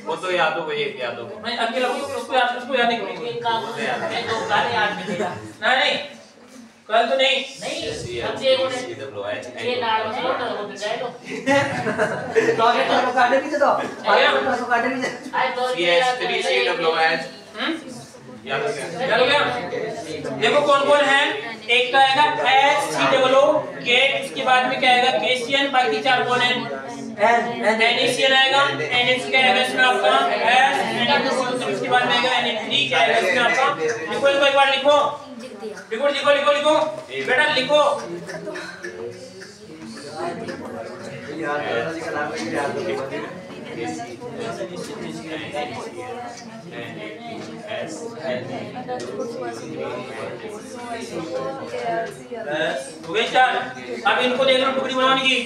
वो तो याद हो गई याद हो मैं अकेला उसको याद नहीं करूंगा एक काम मैं तो कार्य याद मिलेगा नहीं कल तो नहीं अब देखो ये नाल में तो जाए तो तो आगे तो काटे भी तो आगे तो काटे भी आई तो CS3CWH याद हो गया देखो कौन कौन है एक का आएगा HCOO के इसके बाद में क्या आएगा KCN बाकी 4 कौन है NaCN आएगा NH क्या आएगा इसमें आपका Na2CO3 इसके बाद में आएगा Na3 क्या आएगा इसमें आपका लिखो इसको एक बार लिखो लिखो लिखो लिखो लिखो बेटा लिखो यार जी का नाम है याद हो गए 4 अब इनको देख लो टुकड़ी बनाने की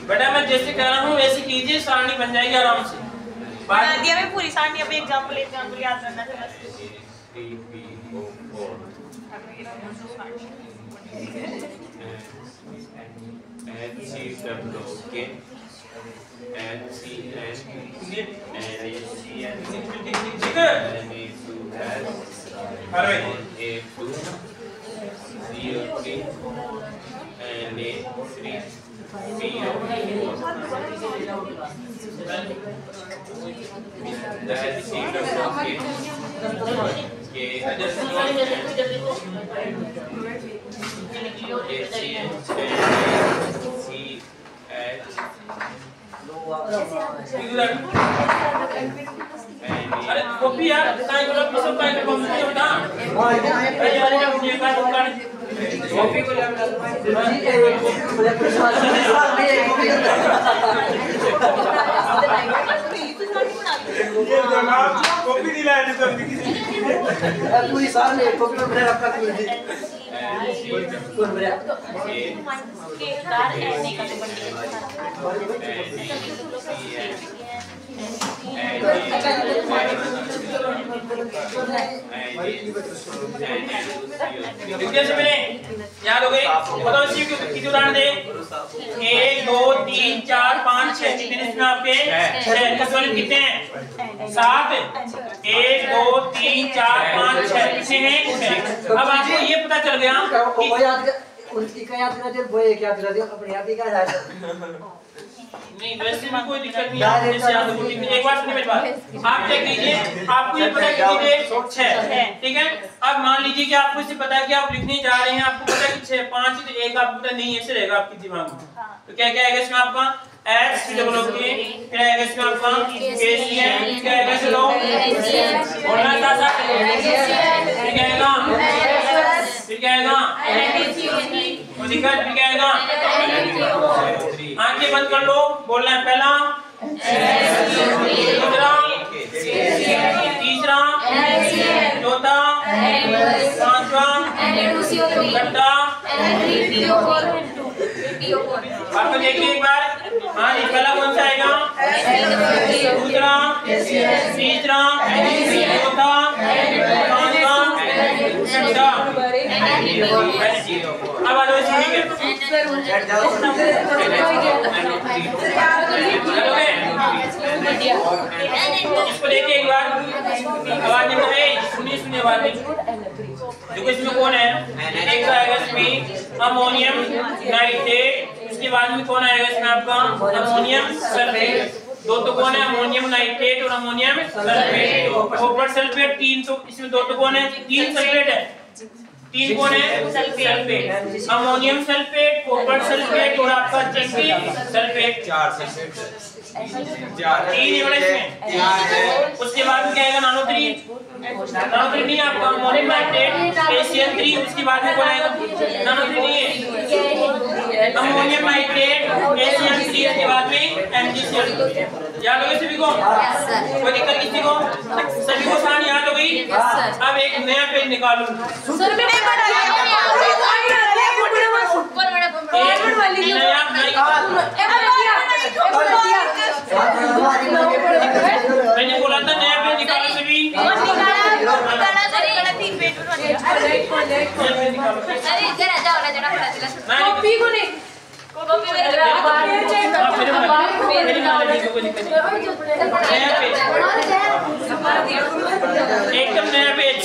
बेटा मैं जैसे कह रहा हूँ वैसे कीजिए सारणी बन जाएगी आराम से बना दिया मैं पूरी सारणी अब एग्जांपल याद करना था बस अरे कॉपी यार काय करो सब काय करो मुझे बता अरे यार ये का दुकान कॉपी को ले कॉपी नहीं लाया तो पूरी साल में कॉपी में बना रखा कौन बना के कार एने का तो बन कैसे मैंने याद हो गई बताओ इसी कितने उदाहरण दे 1 2 3 4 5 6 कितने इसमें आपके 6 कसौली कितने हैं 7 1 2 3 4 5 6 कितने हैं 6 अब आपको ये पता चल गया कि उनकी क्या याद करा दे वो एक याद करा दे अपने आप ही क्या याद नहीं वैसे भी कोई दिक्कत नहीं आप जैसे याद हो एक बार सुनिए मेरी बात आप क्या कीजिए आपको ये पता है कि 6 ठीक है अब मान लीजिए कि आपको इसे पता है कि आप लिखने जा रहे हैं आपको पता है कि 6 5 तो एक आपको पता नहीं ऐसे रहेगा आपके दिमाग में तो क्या क्या आएगा इसमें आपका HCOO फिर आएगा इसमें आपका KCN क्या आएगा चलो बोलना था फिर क्या आएगा फिर क्या आएगा और दिक्कत फिर क्या आएगा आंखें बंद कर लो बोलना है पहला दूसरा तीसरा चौथा पांचवा छठा आपको देखिए एक बार हाँ जी पहला कौन सा आएगा दूसरा तीसरा चौथा पांचवा छठा अब आ जाओ ठीक है इसको देखिए एक बार आवाज नहीं सुनिए आवाज देखो इसमें कौन है एक तो आएगा इसमें अमोनियम नाइट्रेट उसके बाद में कौन आएगा इसमें आपका अमोनियम सल्फेट दो तो कौन है अमोनियम नाइट्रेट और अमोनियम सल्फेट कॉपर सल्फेट 3 तो इसमें दो तो कौन है 3 सल्फेट है तीन कौन है sulphate, ammonium sulphate, copper sulphate और आपका जिंक सल्फेट। चार सल्फेट तीन यूनिट में। उसके बाद में क्या आएगा नानो 3, नानो 3 नहीं आपका अमोनियम नाइट्रेट ACl3, उसके बाद में कौन आएगा नानो 3 नहीं है अमोनियम नाइट्रेट ACl3, उसके बाद में MgCl। याद हो गई सभी को? कोई दिक्कत किसी को? सभी को सारी याद हो गई? अब एक नया पेज निकालूं। सर मैंने मैंने बोला था नया पेज निकालो सभी। कॉपी को नहीं एकदम नया पेज।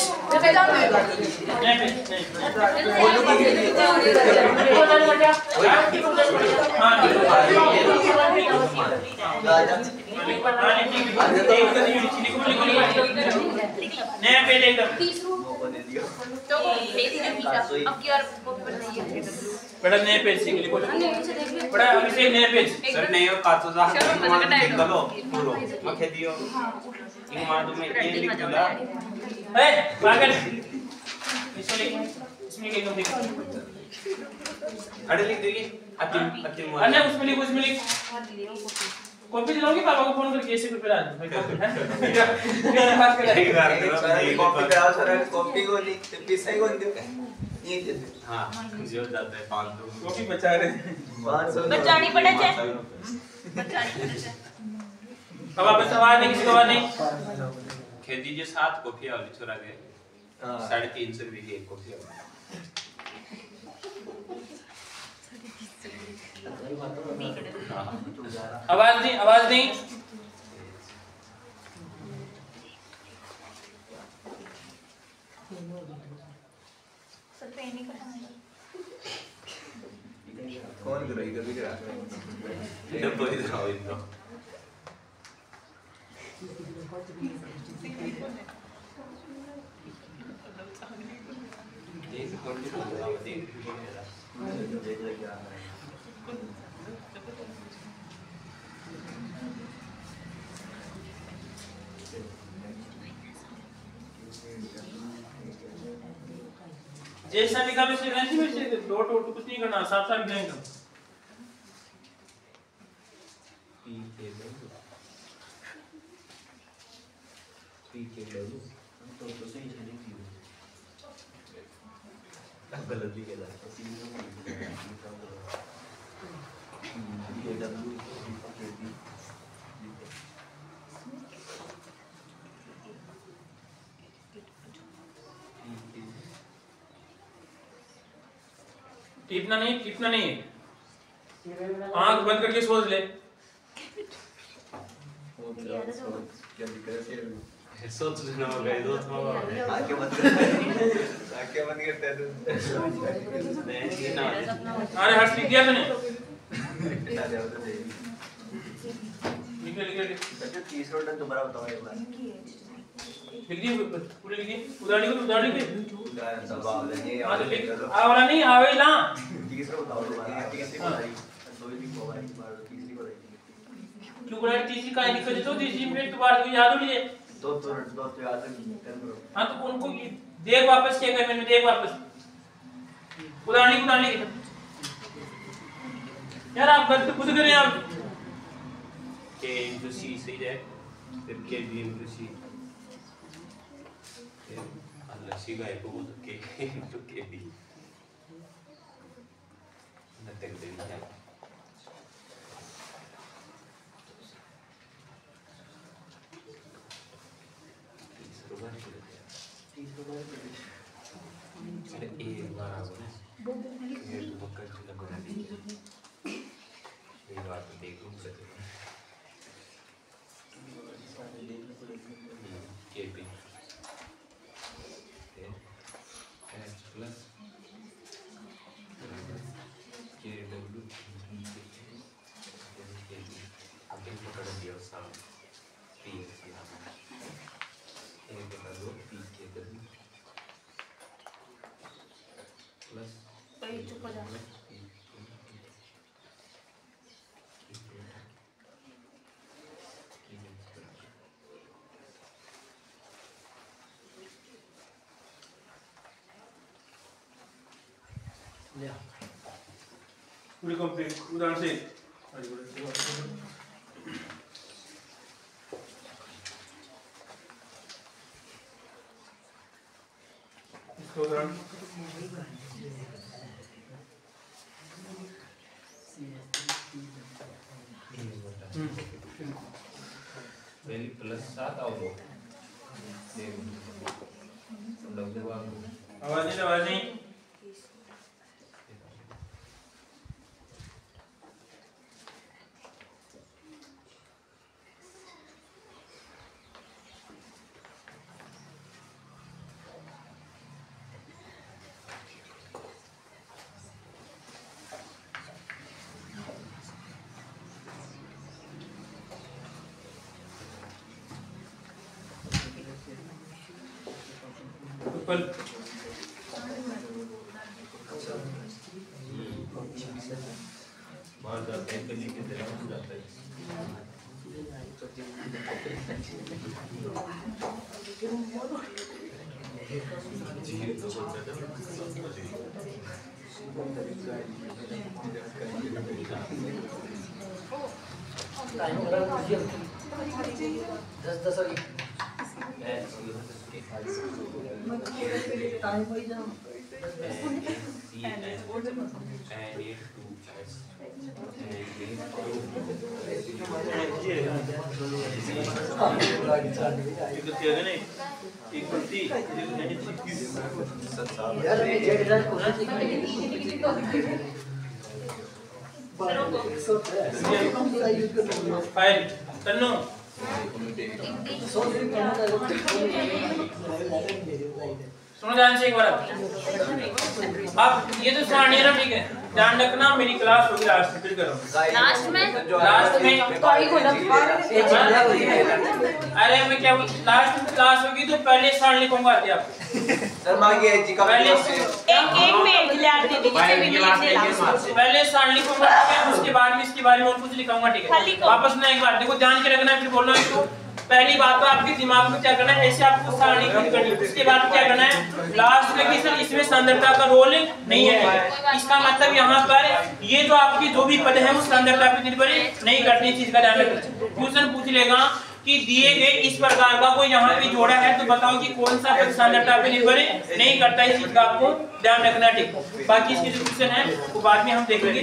नया पेज एकदम बड़ा नया पेज से लिखो बड़ा अभी से नया पेज। सर नहीं हो काचो जा निकलो पूरो मखे दियो इन मार दो मैं ये लिख दूंगा। ए पागल इसमें क्या लिख अरे लिख दोगे अतिम अन्य उसमें लिख कॉपी दिलाओगे पापा को फोन करके ऐसे प्रिपेयर आ जाओ भाई कॉपी है बात कर कॉपी पे आओ सर कॉपी को लिख पैसा ही कौन दे ये दे हां जो जाता है 500 कॉपी बचा रहे 500 बचानी पड़े छे अब आप सवाल नहीं किसी को आवाज नहीं खेती जे 7 कॉपी वाली छोरा गए 350 रुपए की एक कॉपी आवाज नहीं कौन करेगी कभी करा ये तो इधर आओ इधर ये कौन सी बात है जैसा लिखा वैसे रहने वैसे डॉट वोट कुछ नहीं करना साफ साफ लिखेंगे तो सही चलेगी गलत भी केला टिपना नहीं आंख बंद करके सोच ले सोच लेना होगा ये दोस्त मामा आके बंद करते हैं नहीं ना अरे हर्ष लिख दिया तूने बता दे तो सही लिख बच्चों 30 रोड दोबारा बताओ एक बार लिख दी पूरे लिख दी उदाहरण लिख उदाहरण दबाव लेंगे हां तो लिख आ वाला नहीं आवे ला 30 रोड बताओ दोबारा 30 को बताइए दो भी को एक बार 30 को बताइए तू बड़ा तीसरी का लिख दे तो तीसरी में दोबारा को याद हो नहीं दो तो याद कर हां तो उनको देख वापस क्या कर मैंने देख वापस उदाहरण लिख यार आप गलत खुद करें आप के इनटू सी सही है फिर के बी इनटू सी अल्लाह सी का को के इनटू के बी ना तक दे दिया एक बार ये मक्का चला बना दी ये बात देख लूं से केपी एच प्लस के डब्ल्यू अब इनको कर दिया साम पी एक बता दो पी के डब्ल्यू पूरी कंप्लीट उदाहरण से इसका उदाहरण पहली +7 और 2 आवाज नहीं कल बाहर जाते हैं कली के तरह हो जाता है यार मैं जेड ड्राइव को फाइल तन्नू सुनो ध्यान से एक बार अब ये तो सारणी है ना, ठीक है, ध्यान रखना मेरी क्लास होगी लास्ट में, फिर करो लास्ट में अरे मैं क्या लास्ट में क्लास होगी तो पहले सारणी लिखूंगा आते आपको सर मांगिए जी का पहले एक मिनट ले दे दीजिए पहले सारणी लिखूंगा, उसके बाद में इसके बारे में और कुछ लिखूंगा, ठीक है। वापस मैं एक बार देखो ध्यान के रखना, फिर बोल रहा हूं इसको। पहली बात तो आपके दिमाग में क्या करना है, ऐसे आपको सारणी खुद करनी है। उसके बाद क्या करना है, लास्ट में कि सर इसमें सांद्रता का रोल नहीं है, इसका मतलब यहाँ पर ये जो आपकी जो भी पद है वो सांद्रता पे निर्भर नहीं करती, चीज का ध्यान रखना। क्वेश्चन पूछ लेगा कि दिए गए इस प्रकार का कोई यहाँ पे जोड़ा है तो बताओ कि कौन सा पद सांद्रता पे निर्भर नहीं करता, इस चीज का आपको ध्यान रखना, ठीक। बाकी इसकी जो क्वेश्चन है वो बाद में हम देखेंगे।